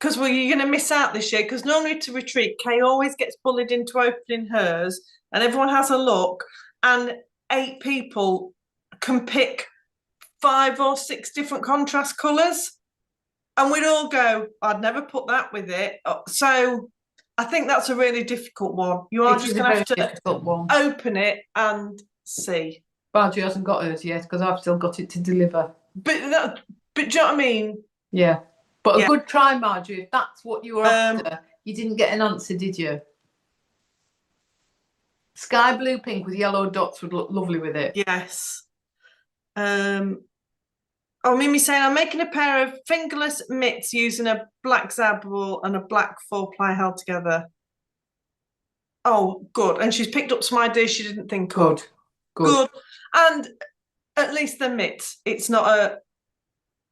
because you're going to miss out this year, because normally to retreat, Kay always gets bullied into opening hers, and everyone has a look, and 8 people can pick 5 or 6 different contrast colours, and we'd all go, I'd never put that with it. So I think that's a really difficult one. You are just going to have to open it and see. Marjorie hasn't got hers yet because I've still got it to deliver. But do you know what I mean? Yeah. But a good try, Marjorie, if that's what you were after. You didn't get an answer, did you? Sky blue pink with yellow dots would look lovely with it. Yes. Mimi saying, I'm making a pair of fingerless mitts using a black Zabble and a black 4-ply held together. Oh, good. And she's picked up some ideas she didn't think of. Good. And at least they're mitts. It's not a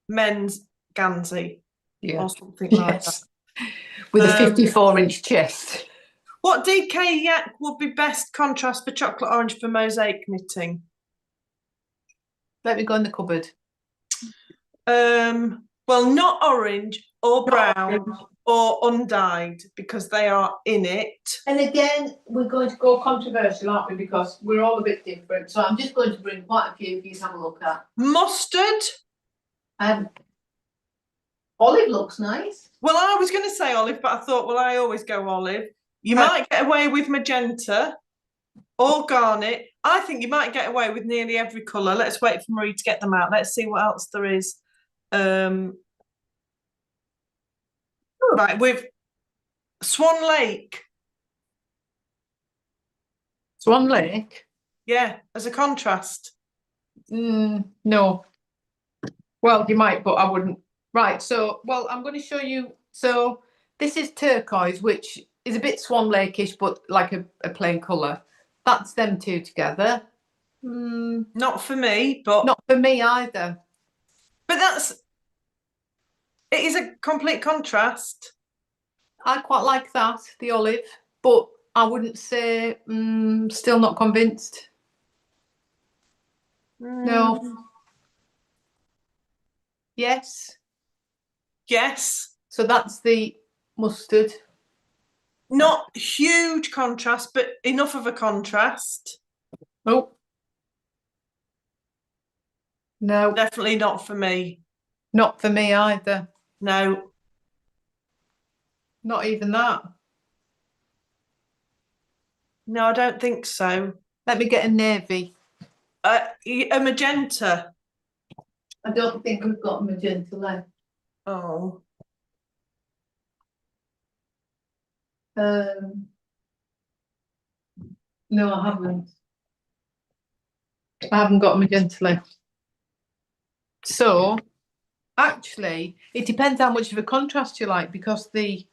men's Gansey or something like that. With a 54-inch chest. What DK yak would be best contrast for chocolate orange for mosaic knitting? Let me go in the cupboard. Well, not orange or brown or undyed, because they are in it. And again, we're going to go controversial, aren't we? Because we're all a bit different. So I'm just going to bring quite a few for you to have a look at. Mustard. Olive looks nice. Well, I was going to say olive, but I thought, well, I always go olive. You might get away with magenta or garnet. I think you might get away with nearly every colour. Let's wait for Marie to get them out. Let's see what else there is. Right, with Swan Lake. Swan Lake? Yeah, as a contrast. No. Well, you might, but I wouldn't. Right, so, well, I'm going to show you. So this is turquoise, which is a bit Swan Lake-ish, but like a plain colour. That's them two together. Not for me, but... Not for me either. But it is a complete contrast. I quite like that, the olive, but I wouldn't say, still not convinced. No. Yes. Yes. So that's the mustard. Not huge contrast, but enough of a contrast. Oh. No. Definitely not for me. Not for me either. No. Not even that. No, I don't think so. Let me get a navy. A magenta. I don't think we've got a magenta left. Oh. No, I haven't. I haven't got a magenta left. So, actually, it depends how much of a contrast you like, because the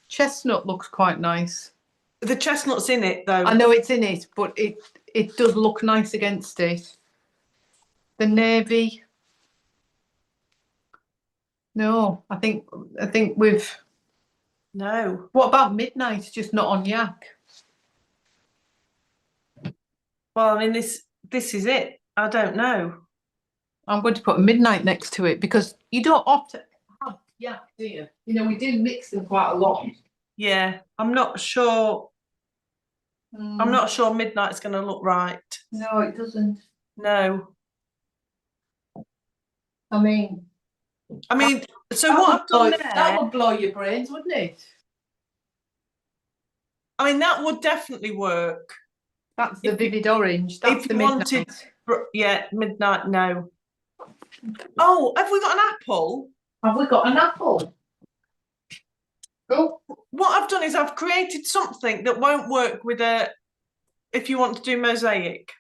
chestnut looks quite nice. The chestnut's in it though. I know it's in it, but it does look nice against it. The navy. No, I think we've. No. What about midnight? Just not on yak. Well, I mean, this is it. I don't know. I'm going to put a midnight next to it because you don't often have yak, do you? You know, we do mix them quite a lot. Yeah, I'm not sure. I'm not sure midnight's going to look right. No, it doesn't. No. I mean, so what I've done there. That would blow your brains, wouldn't it? I mean, that would definitely work. That's the vivid orange. That's the midnight. Yeah, midnight, no. Oh, have we got an apple? Have we got an apple? Oh. What I've done is I've created something that won't work with if you want to do mosaic.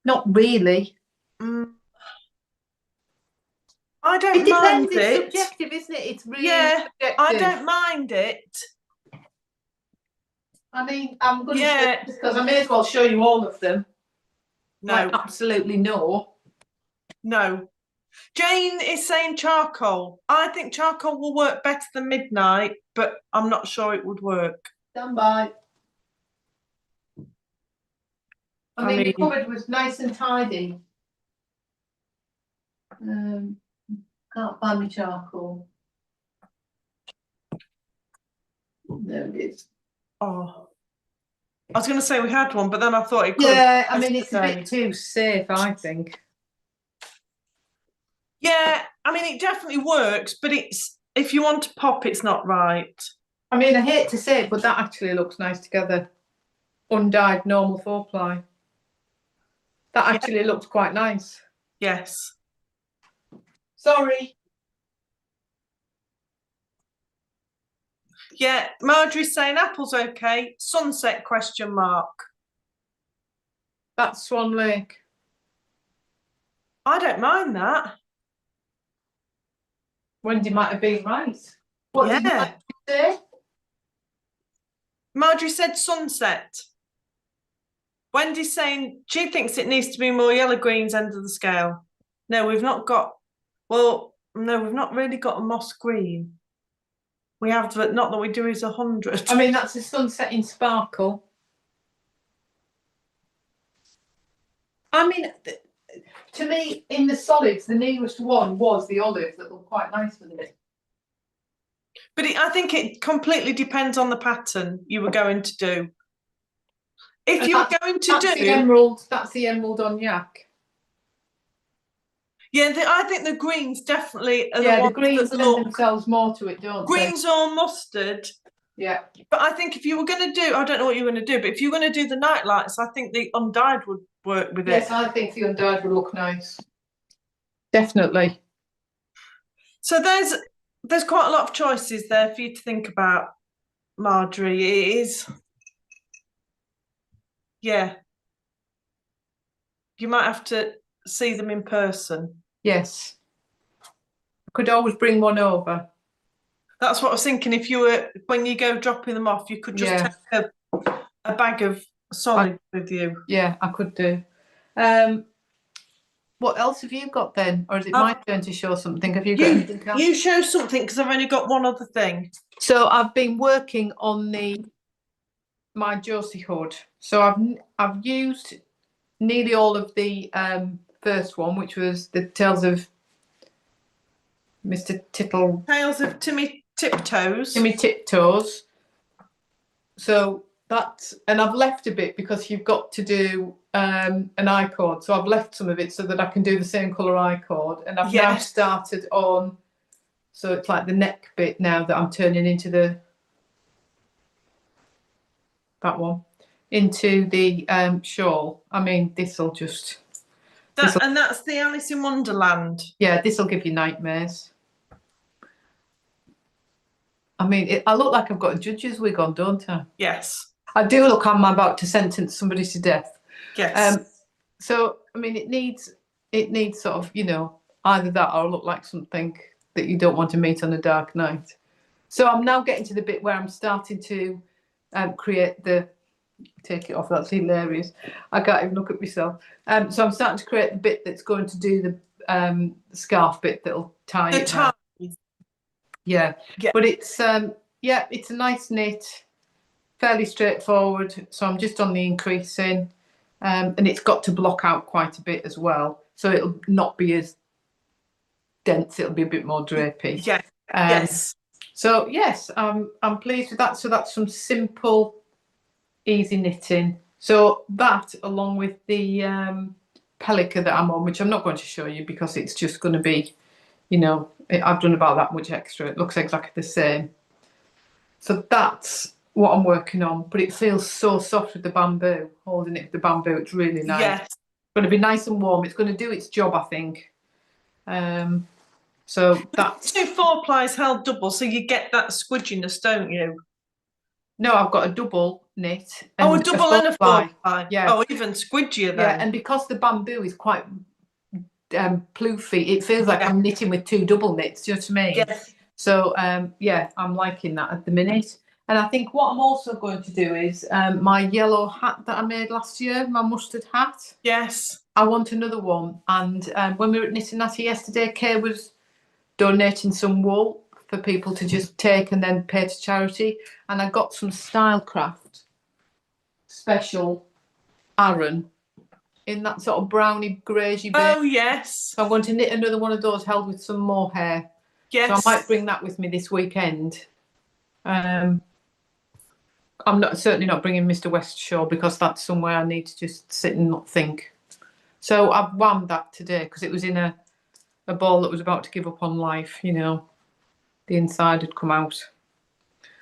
Not really. I don't mind it. It's subjective, isn't it? It's really subjective. I don't mind it. I mean, I'm going to show you because I may as well show you all of them. No. Like, absolutely no. No. Jane is saying charcoal. I think charcoal will work better than midnight, but I'm not sure it would work. Stand by. I mean, the cupboard was nice and tidy. Can't find my charcoal. There it is. Oh, I was going to say we had one, but then I thought it could. Yeah, I mean, it's a bit too safe, I think. Yeah, I mean, it definitely works, but it's if you want to pop, it's not right. I mean, I hate to say it, but that actually looks nice together. Undyed normal 4-ply. That actually looks quite nice. Yes. Sorry. Yeah, Marjorie's saying apple's okay. Sunset ? That's Swan Lake. I don't mind that. Wendy might have been right. What did Marjorie say? Marjorie said sunset. Wendy's saying she thinks it needs to be more yellow greens end of the scale. No, we've not got. Well, no, we've not really got a moss green. We have, but not that we do is 100. I mean, that's a sunset in sparkle. I mean, to me, in the solids, the nearest one was the olive that looked quite nice with it. But I think it completely depends on the pattern you were going to do. If you were going to do the emerald, that's the emerald on yak. Yeah, I think the greens definitely are the greens lend themselves more to it, don't they? Greens or mustard. Yeah. But I think if you were going to do, I don't know what you're going to do, but if you're going to do the night lights, I think the undyed would work with it. Yes, I think the undyed would look nice. Definitely. So there's quite a lot of choices there for you to think about, Marjorie. It is, yeah. You might have to see them in person. Yes. I could always bring one over. That's what I was thinking. If you were, when you go dropping them off, you could just take a bag of solid with you. Yeah, I could do. What else have you got then? Or is it my turn to show something? Have you got anything else? You show something because I've only got one other thing. So I've been working on my Josie hood. So I've used nearly all of the first one, which was the Tales of Mr. Tittle. Tales of Timmy Tippytoes. Timmy Tippytoes. So that's, and I've left a bit because you've got to do an I-cord. So I've left some of it so that I can do the same colour I-cord. And I've now started on, so it's like the neck bit now that I'm turning into that one, into the shawl. I mean, this'll just... And that's the Alice in Wonderland. Yeah, this'll give you nightmares. I mean, I look like I've got a judge's wig on, don't I? Yes. I do look like I'm about to sentence somebody to death. Yes. So, I mean, it needs sort of, you know, either that or look like something that you don't want to meet on a dark night. So I'm now getting to the bit where I'm starting to create the. Take it off. That's hilarious. I can't even look at myself. So I'm starting to create the bit that's going to do the scarf bit that'll tie The it. tie. Yeah. But it's it's a nice knit, fairly straightforward. So I'm just on the increasing, and it's got to block out quite a bit as well. So it'll not be as dense. It'll be a bit more drapey. Yeah. Yes. So yes, I'm pleased with that. So that's some simple, easy knitting. So that, along with the Pelica that I'm on, which I'm not going to show you because it's just going to be, I've done about that much extra. It looks exactly the same. So that's what I'm working on. But it feels so soft with the bamboo, holding it with the bamboo. It's really nice. Yes. It's going to be nice and warm. It's going to do its job, I think. So that's 2 4-plies held double, so you get that squidginess, don't you? No, I've got a double knit. A double and a 4-ply. Yeah. Oh, even squidgier then. Yeah, and because the bamboo is quite ploofy, it feels like I'm knitting with 2 double knits. Do you know what I mean? Yes. So I'm liking that at the minute. And I think what I'm also going to do is my yellow hat that I made last year, my mustard hat. Yes. I want another one. And when we were at Knitting Natty yesterday, Kay was donating some wool for people to just take and then pay to charity. And I got some Stylecraft special Aran in that sort of browny greysy bit. Oh yes. So I'm going to knit another one of those held with some more hair. Yes. So I might bring that with me this weekend. I'm certainly not bringing Mr. Westshaw because that's somewhere I need to just sit and not think. So I've whammed that today because it was in a ball that was about to give up on life. The inside had come out.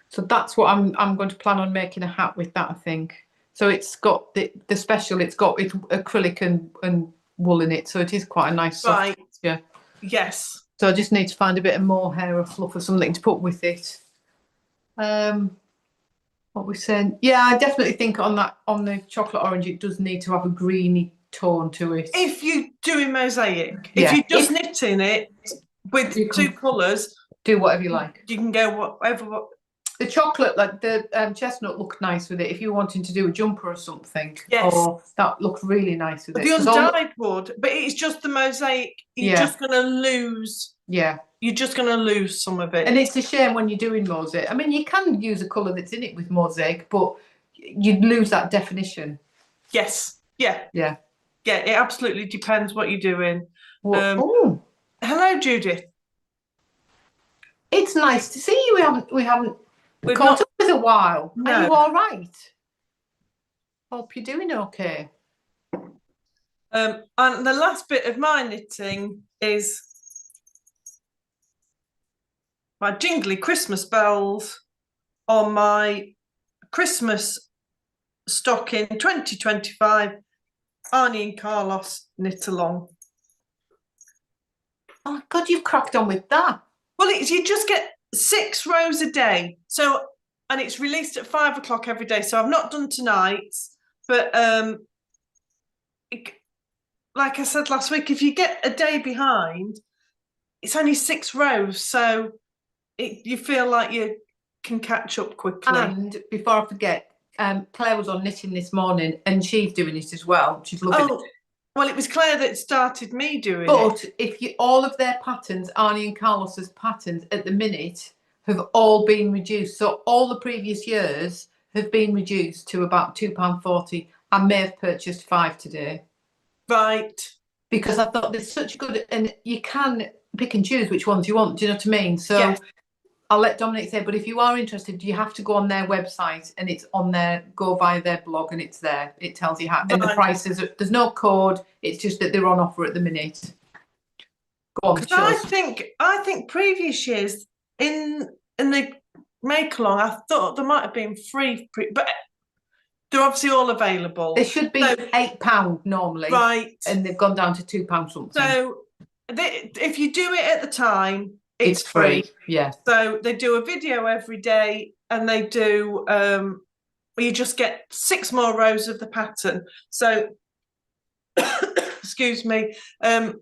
So that's what I'm going to plan on making a hat with that, I think. So it's got the special. It's acrylic and wool in it, so it is quite a nice soft. Right. Yeah. Yes. So I just need to find a bit of more hair or fluff or something to put with it. What we're saying? Yeah, I definitely think on the chocolate orange, it does need to have a greeny tone to it. If you're doing mosaic, Yeah. if you're just knitting it with 2 colours, do whatever you like. You can go whatever. The chocolate, like the chestnut, looked nice with it. If you're wanting to do a jumper or something, Yes. That looked really nice with it. The undyed wood, but it's just the mosaic. You're just going to lose. Yeah. You're just going to lose some of it. And it's a shame when you're doing mosaic. I mean, you can use a colour that's in it with mosaic, but you'd lose that definition. Yes. Yeah. Yeah. Yeah. It absolutely depends what you're doing. Hello, Judith. It's nice to see you. We haven't caught up with a while. No. Are you all right? Hope you're doing okay. And the last bit of my knitting is my jingly Christmas bells on my Christmas stocking 2025 Arne and Carlos knit along. Oh God, you've cracked on with that. Well, you just get 6 rows a day. So, and it's released at 5 o'clock every day. So I've not done tonight's, but like I said last week, if you get a day behind, it's only 6 rows. So you feel like you can catch up quickly. And before I forget, Claire was on knitting this morning and she's doing it as well. She's loving it. Well, it was Claire that started me doing it. But if all of their patterns, Arne and Carlos's patterns at the minute, have all been reduced. So all the previous years have been reduced to about £2.40. I may have purchased 5 today. Right. Because I thought there's such good, and you can pick and choose which ones you want. Do you know what I mean? So I'll let Dominique say, but if you are interested, you have to go on their website and it's on there, go via their blog and it's there. It tells you how, and the prices, there's no code. It's just that they're on offer at the minute. Go on, I think previous years in the make along, I thought there might have been free, but they're obviously all available. They should be £8 normally. Right. And they've gone down to £2 something. So if you do it at the time, it's free. Yeah. So they do a video every day and they do, you just get 6 more rows of the pattern. So, excuse me,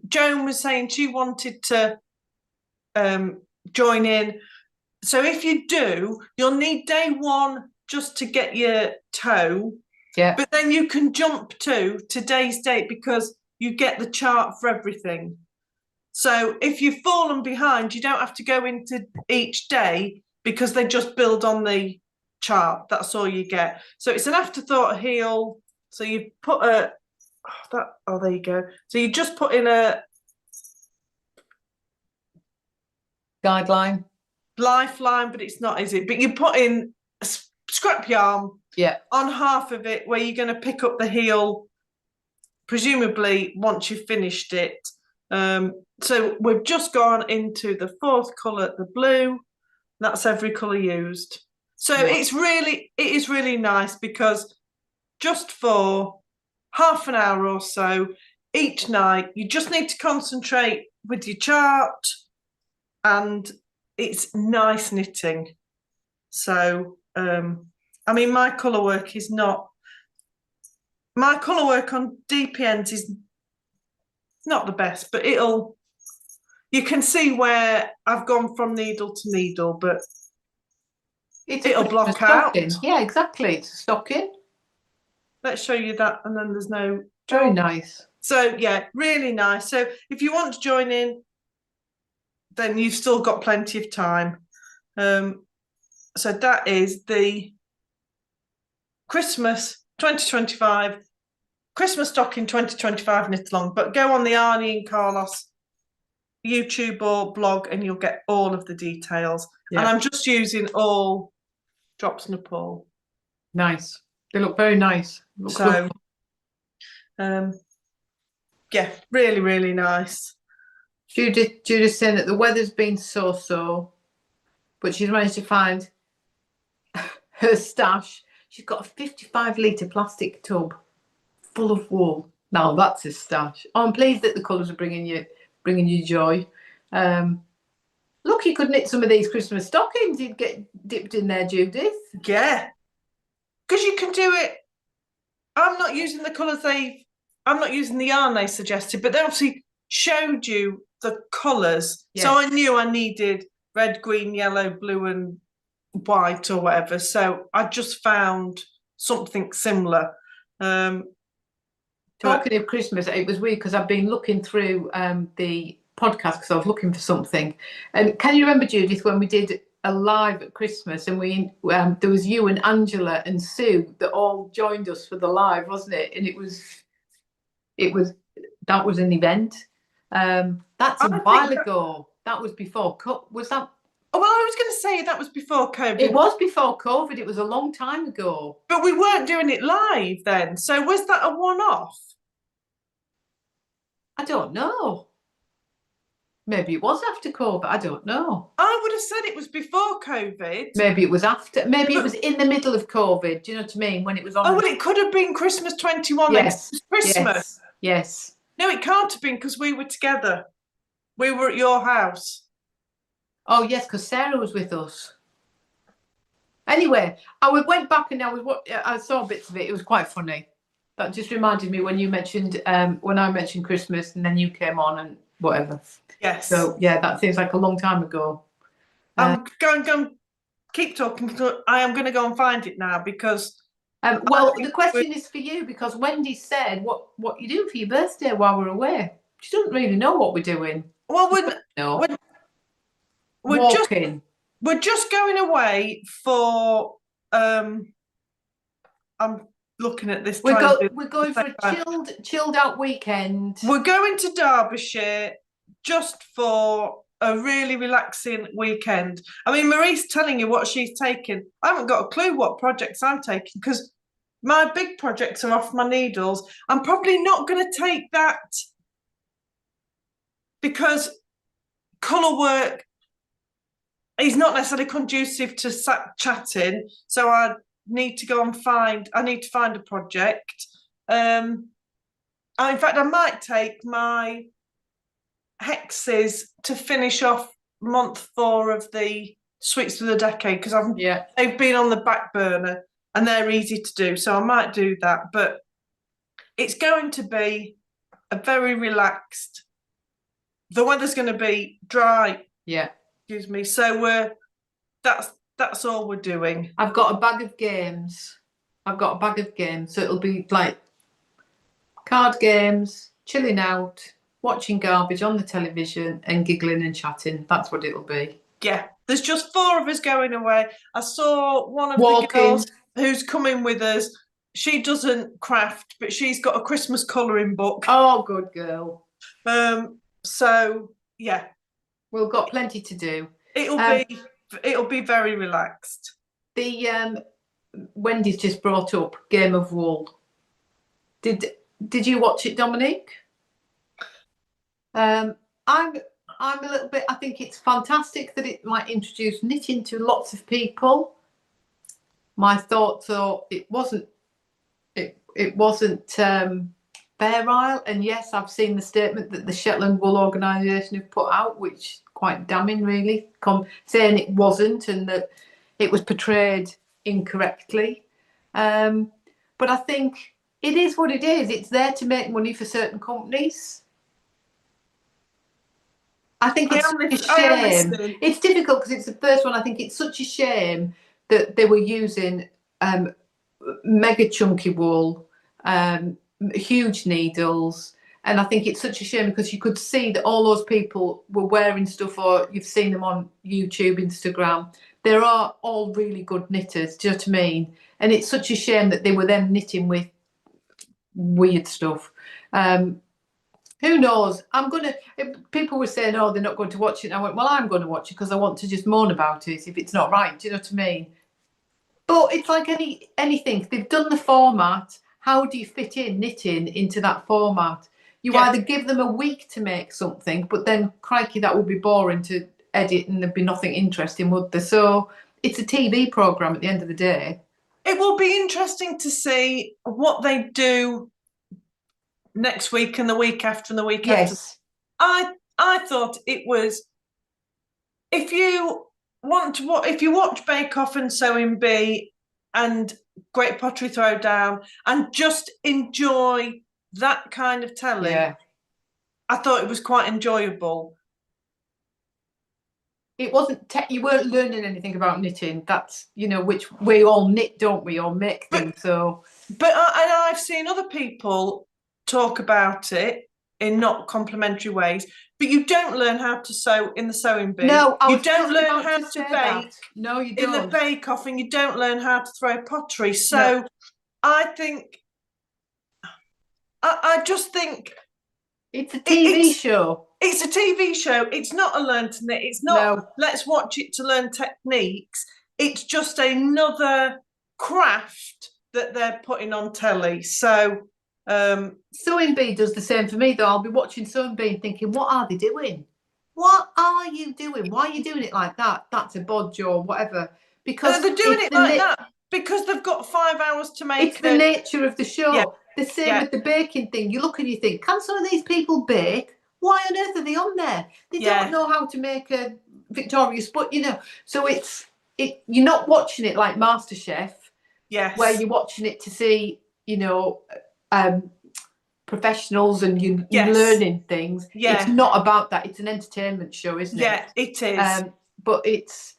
Joan was saying she wanted to join in. So if you do, you'll need day 1 just to get your toe. Yeah. But then you can jump to today's date because you get the chart for everything. So if you've fallen behind, you don't have to go into each day because they just build on the chart. That's all you get. So it's an afterthought heel. So you put there you go. So you just put in a Guideline. lifeline, but it's not, is it? But you put in a scrap yarn on half of it where you're going to pick up the heel, presumably once you've finished it. So we've just gone into the fourth colour, the blue. That's every colour used. So it is really nice because just for half an hour or so each night, you just need to concentrate with your chart, and it's nice knitting. So I mean, my colour work on DPNs is not the best, but you can see where I've gone from needle to needle, but it'll block out. Yeah, exactly. It's a stocking. Let's show you that, and then there's no. Very nice. So yeah, really nice. So if you want to join in, then you've still got plenty of time. So that is the Christmas 2025, Christmas stocking 2025 knit along. But go on the Arne and Carlos YouTube or blog and you'll get all of the details. And I'm just using all drops Nepal. Nice. They look very nice. Yeah, really, really nice. Judith's saying that the weather's been so, but she's managed to find her stash. She's got a 55-litre plastic tub full of wool. Now that's a stash. Oh, I'm pleased that the colours are bringing you joy. Look, you could knit some of these Christmas stockings. You'd get dipped in there, Judith. Yeah, because you can do it. I'm not using the colours I'm not using the yarn they suggested, but they obviously showed you the colours. Yes. So I knew I needed red, green, yellow, blue and white or whatever. So I just found something similar. Talking of Christmas, it was weird because I've been looking through the podcast because I was looking for something. And can you remember, Judith, when we did a live at Christmas and there was you and Angela and Sue that all joined us for the live, wasn't it? And that was an event. That's a while ago. That was before. Was that? Oh, well, I was going to say that was before COVID. It was before COVID. It was a long time ago. But we weren't doing it live then. So was that a one-off? I don't know. Maybe it was after COVID. I don't know. I would have said it was before COVID. Maybe it was after. Maybe it was in the middle of COVID. Do you know what I mean? When it was on. Oh, well, it could have been Christmas 21. Yes. It was Christmas. Yes. No, it can't have been because we were together. We were at your house. Oh, yes, because Sarah was with us. Anyway, I went back and I saw bits of it. It was quite funny. That just reminded me when you mentioned, when I mentioned Christmas and then you came on and whatever. Yes. So, yeah, that seems like a long time ago. I'm going to keep talking. I am going to go and find it now because... well, the question is for you because Wendy said, what you do for your birthday while we're away? She doesn't really know what we're doing. Well, we're just going away for I'm looking at this. We're going for a chilled out weekend. We're going to Derbyshire just for a really relaxing weekend. I mean, Marie's telling you what she's taking. I haven't got a clue what projects I'm taking because my big projects are off my needles. I'm probably not going to take that because colour work is not necessarily conducive to chatting, so I need to find a project. In fact, I might take my hexes to finish off month 4 of the Sweets of the Decade because they've been on the back burner and they're easy to do, so I might do that. But it's going to be a very relaxed. The weather's going to be dry. Yeah. Excuse me. So that's that's all we're doing. I've got a bag of games. So it'll be like card games, chilling out, watching garbage on the television, and giggling and chatting. That's what it'll be. Yeah, there's just 4 of us going away. I saw one of the Walking. girls who's coming with us. She doesn't craft, but she's got a Christmas colouring book. Oh, good girl. So yeah, We've got plenty to do. It'll be very relaxed. The Wendy's just brought up Game of Wool. Did you watch it, Dominique? I'm a little bit. I think it's fantastic that it might introduce knitting to lots of people. My thoughts are it wasn't Bear Isle, and yes, I've seen the statement that the Shetland Wool Organisation have put out, which is quite damning, really, saying it wasn't and that it was portrayed incorrectly. But I think it is what it is. It's there to make money for certain companies. I think it's a shame. It's difficult because it's the first one. I think it's such a shame that they were using mega chunky wool, huge needles, and I think it's such a shame because you could see that all those people were wearing stuff, or you've seen them on YouTube, Instagram. There are all really good knitters. Do you know what I mean? And it's such a shame that they were then knitting with weird stuff. Who knows? People were saying, oh, they're not going to watch it. And I went, well, I'm going to watch it because I want to just moan about it if it's not right. Do you know what I mean? But it's like anything. They've done the format. How do you fit in knitting into that format? You either give them a week to make something, but then, crikey, that would be boring to edit and there'd be nothing interesting, would there? So it's a TV programme at the end of the day. It will be interesting to see what they do next week and the week after and the week after. I thought it was, if you watch Bake Off and Sewing Bee and Great Pottery Throwdown and just enjoy that kind of telly, I thought it was quite enjoyable. It wasn't you weren't learning anything about knitting. That's, which we all knit, don't we, or make things. But I've seen other people talk about it in not complimentary ways, but you don't learn how to sew in the Sewing Bee. No, you don't learn how to bake. No, you don't. In the Bake Off, and you don't learn how to throw pottery. So I think, I just think it's a TV show. It's a TV show. It's not a learn to knit. It's not let's watch it to learn techniques. It's just another craft that they're putting on telly. So Sewing Bee does the same for me, though. I'll be watching Sewing Bee and thinking, what are they doing? What are you doing? Why are you doing it like that? That's a bodge or whatever. Because they're doing it like that because they've got 5 hours to make. It's the nature of the show. The same with the baking thing. You look and you think, can some of these people bake? Why on earth are they on there? They don't know how to make a Victoria's, but so you're not watching it like MasterChef, where you're watching it to see, professionals and you're learning things. It's not about that. It's an entertainment show, isn't it? Yeah, it is. But it's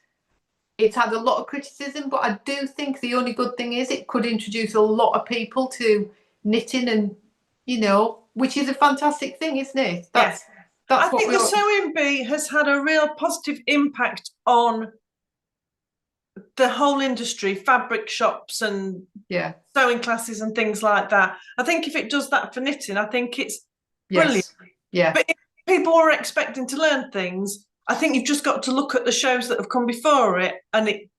had a lot of criticism, but I do think the only good thing is it could introduce a lot of people to knitting and, which is a fantastic thing, isn't it? I think the Sewing Bee has had a real positive impact on the whole industry, fabric shops and sewing classes and things like that. I think if it does that for knitting, I think it's brilliant. Yeah. But if people are expecting to learn things, I think you've just got to look at the shows that have come before it, and it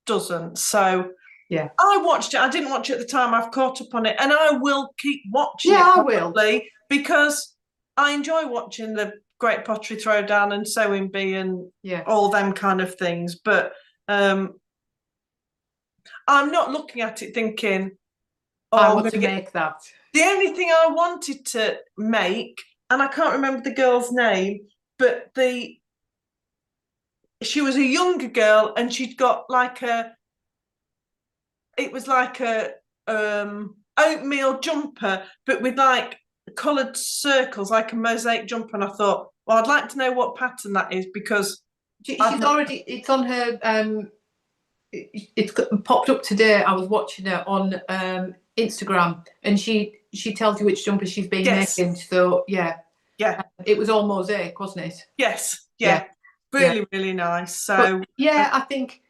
doesn't. So I watched it. I didn't watch it at the time. I've caught up on it, and I will keep watching it. I will, because I enjoy watching the Great Pottery Throwdown and Sewing Bee and all them kind of things. But I'm not looking at it thinking, I want to make that. The only thing I wanted to make, and I can't remember the girl's name, but she was a younger girl and she'd got it was like a oatmeal jumper, but with like coloured circles, like a mosaic jumper. And I thought, well, I'd like to know what pattern that is because it's on her it's popped up today. I was watching her on Instagram, and she tells you which jumper she's been making. So yeah, it was all mosaic, wasn't it? Yes, yeah. Really nice. So but, yeah, I think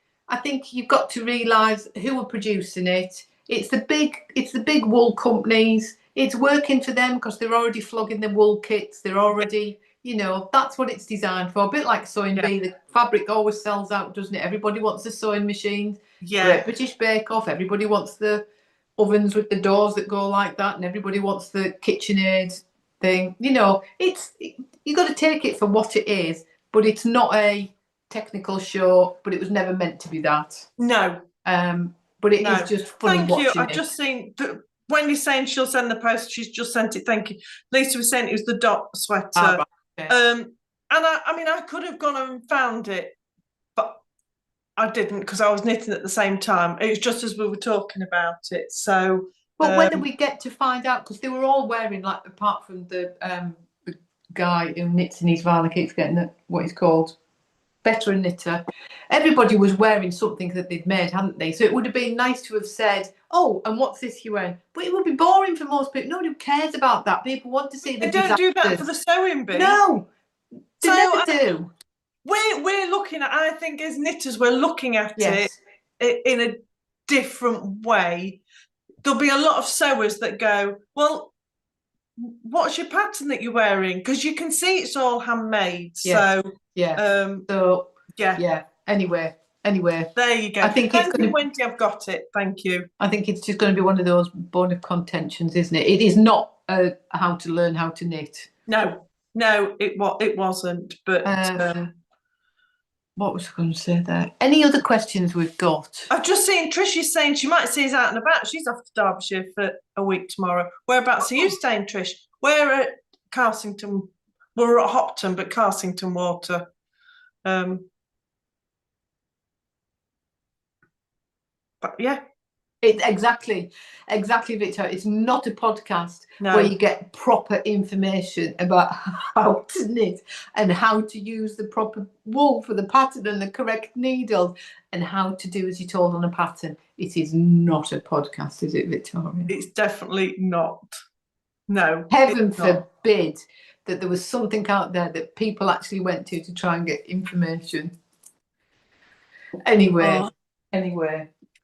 you've got to realise who are producing it. It's the big wool companies. It's working for them because they're already flogging the wool kits. They're already, that's what it's designed for. A bit like sewing bee, the fabric always sells out, doesn't it? Everybody wants the sewing machines. Great British Bake Off. Everybody wants the ovens with the doors that go like that, and everybody wants the KitchenAid thing. You got to take it for what it is, but it's not a technical show. But it was never meant to be that. No. But it is just funny. Thank you. I've just seen Wendy's saying she'll send the post. She's just sent it. Thank you. Lisa was saying it was the dot sweater. Right. Okay. And I mean, I could have gone and found it, but I didn't because I was knitting at the same time. It was just as we were talking about it. So, but whether we get to find out, because they were all wearing, like, apart from the guy who knits in his van, I keep forgetting what he's called. Veteran knitter, everybody was wearing something that they'd made, hadn't they? So it would have been nice to have said, "Oh, and what's this you're wearing?" But it would be boring for most people. Nobody cares about that. People want to see the. They don't do that for the sewing bee. No, they never do. We're looking at. I think as knitters, we're looking at it in a different way. There'll be a lot of sewers that go, "Well, what's your pattern that you're wearing?" Because you can see it's all handmade. Yes. So. Anyway, there you go. I think it's going to. Wendy, I've got it. Thank you. I think it's just going to be one of those bone of contentions, isn't it? It is not how to learn how to knit. No, it wasn't. But what was I going to say there? Any other questions we've got? I've just seen Trishy's saying she might see us out and about. She's off to Derbyshire for a week tomorrow. Whereabouts are you staying, Trish? We're at Carsington. We're at Hopton, but Carsington Water. But yeah. Exactly, Victor. It's not a podcast where you get proper information about how to knit and how to use the proper wool for the pattern and the correct needles and how to do as you're told on a pattern. It is not a podcast, is it, Victoria? It's definitely not. No. Heaven forbid that there was something out there that people actually went to try and get information. Anyway.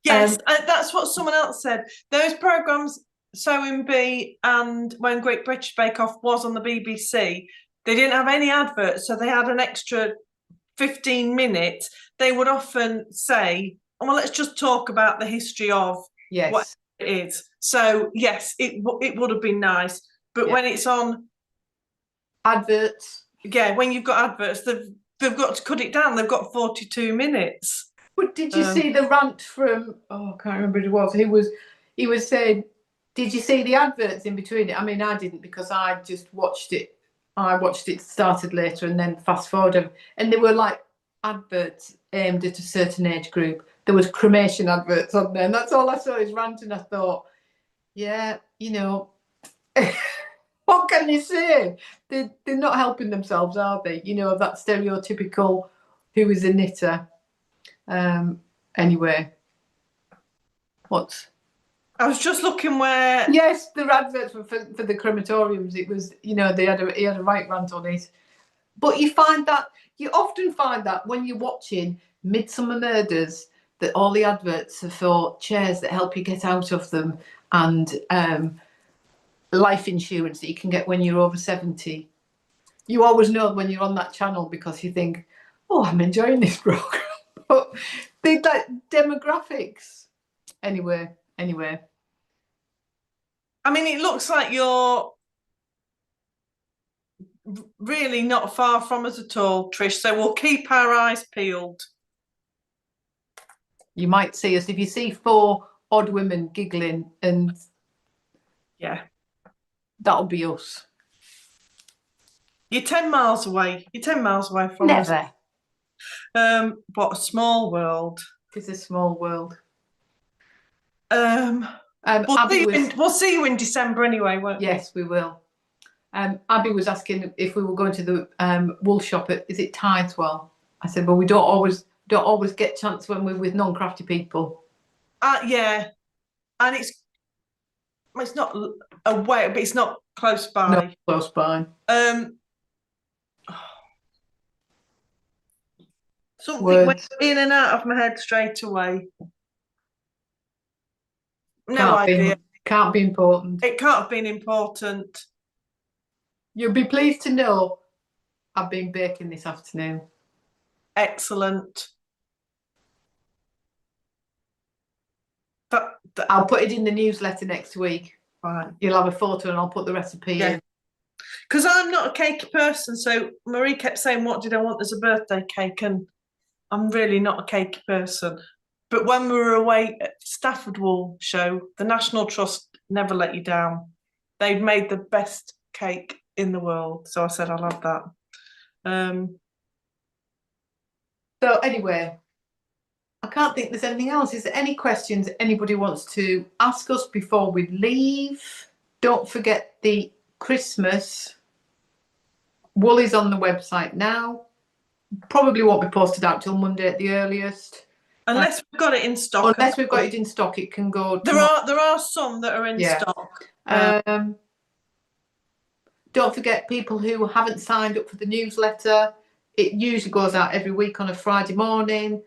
Yes, that's what someone else said. Those programmes, Sewing Bee and when Great British Bake Off was on the BBC, they didn't have any adverts, so they had an extra 15 minutes. They would often say, "Oh, well, let's just talk about the history of what it is." So, yes, it would have been nice. But when it's on adverts, when you've got adverts, they've got to cut it down. They've got 42 minutes. But did you see the rant from? I can't remember who it was. He was saying, "Did you see the adverts in between it?" I mean, I didn't because I just watched it. I watched it started later and then fast forward, and they were like adverts aimed at a certain age group. There was cremation adverts on there, and that's all I saw. His rant, and I thought, what can you say? They're not helping themselves, are they? That stereotypical who is a knitter. Anyway, I was just looking where. Yes, the adverts were for the crematoriums. It was, he had a right rant on it. But you often find that when you're watching Midsummer Murders, that all the adverts are for chairs that help you get out of them and life insurance that you can get when you're over 70. You always know when you're on that channel because you think, "Oh, I'm enjoying this program." But they like demographics. Anyway. I mean, it looks like you're really not far from us at all, Trish. So we'll keep our eyes peeled. You might see us if you see 4 odd women giggling, and that'll be us. You're 10 miles away. You're 10 miles away from us. Never. What a small world. It is a small world. We'll see you in December anyway, won't we? Yes, we will. Abby was asking if we were going to the wool shop at, is it Tideswell? I said, well, we don't always don't always get a chance when we're with non-crafty people. Yeah, and it's not away, but it's not close by. No, close by. Something went in and out of my head straight away. No idea. Can't be important. It can't have been important. You'll be pleased to know I've been baking this afternoon. Excellent. I'll put it in the newsletter next week. Right. You'll have a photo and I'll put the recipe in. Because I'm not a cakey person, so Marie kept saying, what did I want as a birthday cake? And I'm really not a cakey person. But when we were away at Stafford Wool show, the National Trust never let you down. They've made the best cake in the world. So I said, I'll have that. So anyway, I can't think there's anything else. Is there any questions anybody wants to ask us before we leave? Don't forget the Christmas wool is on the website now. Probably won't be posted out till Monday at the earliest. Unless we've got it in stock. Unless we've got it in stock, it can go. There are some that are in stock. Don't forget, people who haven't signed up for the newsletter, it usually goes out every week on a Friday morning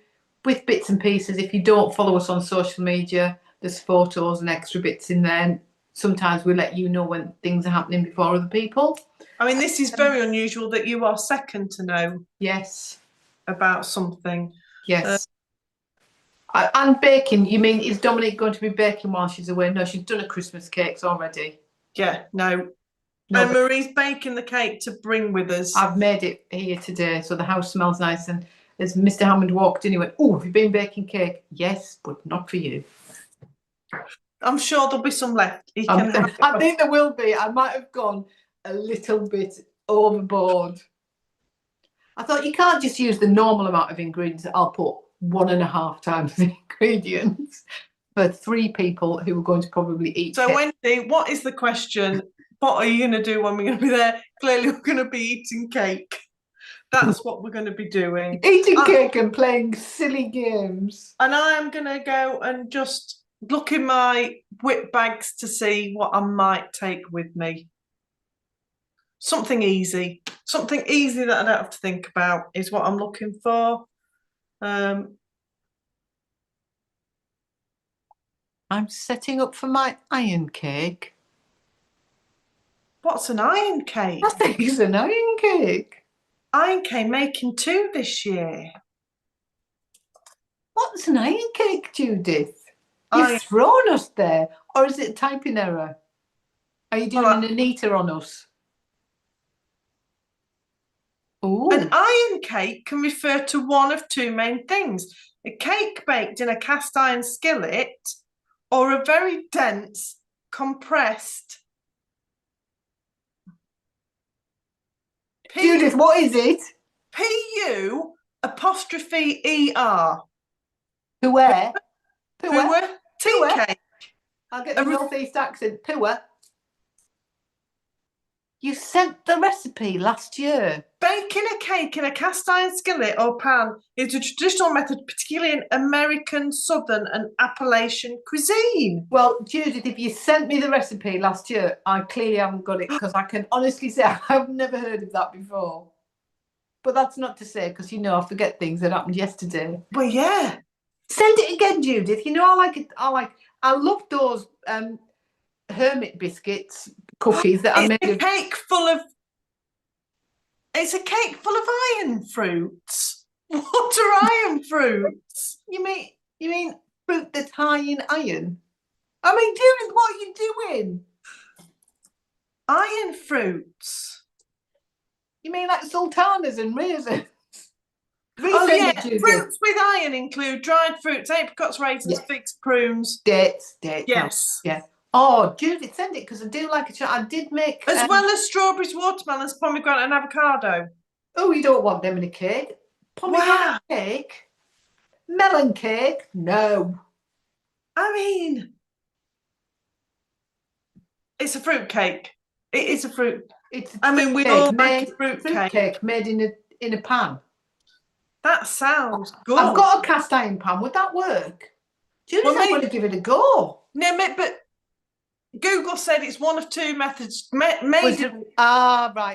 with bits and pieces. If you don't follow us on social media, there's photos and extra bits in there. Sometimes we let you know when things are happening before other people. I mean, this is very unusual that you are second to know. Yes. About something. Yes. And baking, you mean, is Dominique going to be baking while she's away? No, she's done her Christmas cakes already. Yeah, no. And Marie's baking the cake to bring with us. I've made it here today, so the house smells nice. And as Mr. Hammond walked in, he went, "Oh, have you been baking cake?" Yes, but not for you. I'm sure there'll be some left. I think there will be. I might have gone a little bit overboard. I thought you can't just use the normal amount of ingredients. I'll put 1.5 times the ingredients for 3 people who are going to probably eat. So Wendy, what is the question? What are you going to do when we're going to be there? Clearly we're going to be eating cake. That's what we're going to be doing. Eating cake and playing silly games. And I am going to go and just look in my WIP bags to see what I might take with me. Something easy. Something easy that I don't have to think about is what I'm looking for. I'm setting up for my iron cake. What's an iron cake? I think it's an iron cake. Iron cake making 2 this year. What's an iron cake, Judith? You've thrown us there. Or is it a typing error? Are you doing an Anita on us? Ooh. An iron cake can refer to one of 2 main things. A cake baked in a cast iron skillet or a very dense, compressed... Judith, what is it? P-U-apostrophe-E-R. Puer. Tea cake. I'll get the northeast accent. Puer. You sent the recipe last year. Baking a cake in a cast iron skillet or pan is a traditional method, particularly in American, Southern and Appalachian cuisine. Well, Judith, if you sent me the recipe last year, I clearly haven't got it because I can honestly say I've never heard of that before. But that's not to say, because you know I forget things that happened yesterday. Well, yeah. Send it again, Judith. You know I like it. I love those hermit biscuits, cookies that I made. It's a cake full of iron fruits. What are iron fruits? You mean fruit that's high in iron? I mean, Judith, what are you doing? Iron fruits. You mean like sultanas and raisins? Fruits with iron include dried fruits, apricots, raisins, figs, prunes. Dates. Yes. Yeah. Oh, Judith, send it because I do like a I did make... As well as strawberries, watermelons, pomegranate and avocado. Oh, you don't want them in a cake. Pomegranate cake? Melon cake? No. I mean, it's a fruit cake. It is a fruit. We all make fruit cake made in a pan. That sounds good. I've got a cast iron pan. Would that work? Judith, I'm going to give it a go. No, but Google said it's one of two methods. Right.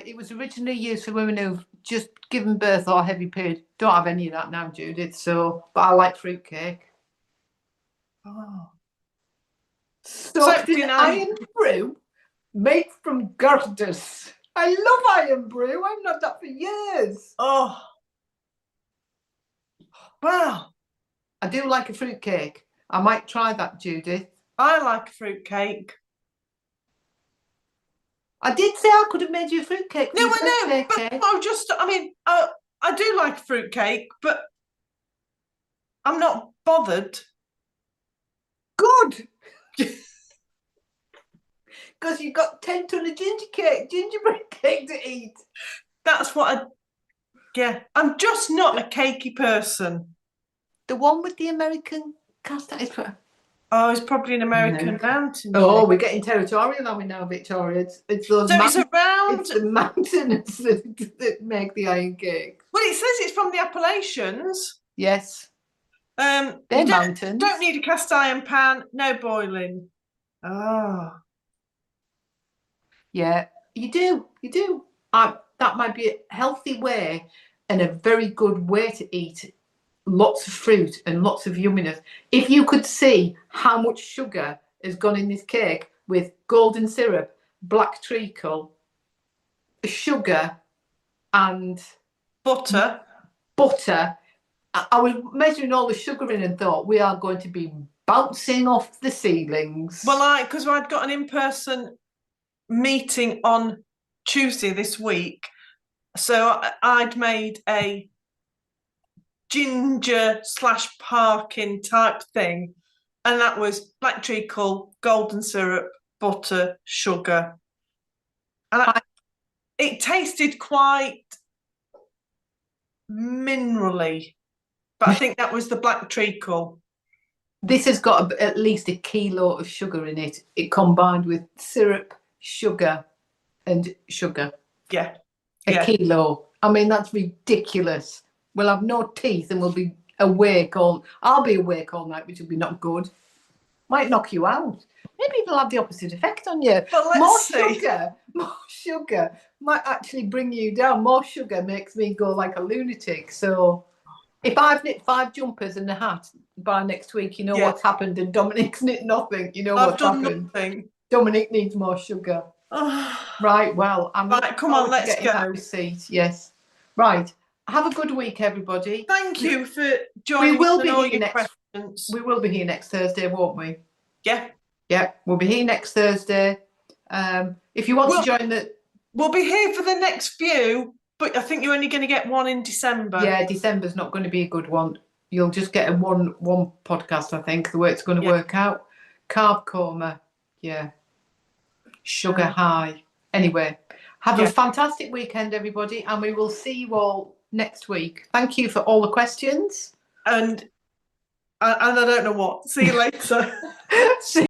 It was originally used for women who've just given birth or heavy period. Don't have any of that now, Judith. So, but I like fruitcake. Oh. Soaked in iron brew, made from girders. I love iron brew. I've had that for years. Oh, wow! I do like a fruitcake. I might try that, Judith. I like a fruitcake. I did say I could have made you a fruitcake. No, I know, but I do like a fruitcake, but I'm not bothered. Good. Because you've got 10 ton of gingerbread cake to eat. That's what I'm just not a cakey person. The one with the American cast iron. Oh, it's probably an American mountain. Oh, we're getting territorial, are we now, Victoria? It's those it's around. It's the mountains that make the iron cake. Well, it says it's from the Appalachians. Yes. They're mountains. Don't need a cast iron pan, no boiling. Ah. Yeah, you do. That might be a healthy way and a very good way to eat lots of fruit and lots of yumminess. If you could see how much sugar has gone in this cake with golden syrup, black treacle, sugar, and butter. I was measuring all the sugar in and thought we are going to be bouncing off the ceilings. Well, because I'd got an in-person meeting on Tuesday this week, so I'd made a ginger / parkin type thing, and that was black treacle, golden syrup, butter, sugar, and it tasted quite minerally, but I think that was the black treacle. This has got at least a kilo of sugar in it. It combined with syrup, sugar, and sugar. Yeah. A kilo. I mean, that's ridiculous. We'll have no teeth and we'll be awake I'll be awake all night, which will be not good. Might knock you out. Maybe it'll have the opposite effect on you. But more sugar might actually bring you down. More sugar makes me go like a lunatic. So if I've knit 5 jumpers and a hat by next week, you know what's happened, and Dominique's knit nothing. You know what's happened. Nothing. Dominique needs more sugar. Right, well, come on, let's go. Seat. Yes. Right. Have a good week, everybody. Thank you for joining us and all your questions. We will be here next Thursday, won't we? Yeah. Yeah, we'll be here next Thursday. If you want to join we'll be here for the next few, but I think you're only going to get one in December. Yeah, December's not going to be a good one. You'll just get a one podcast, I think, the way it's going to work out. Carb coma. Yeah. Sugar high. Anyway, have a fantastic weekend, everybody, and we will see you all next week. Thank you for all the questions. And I don't know what. See you later.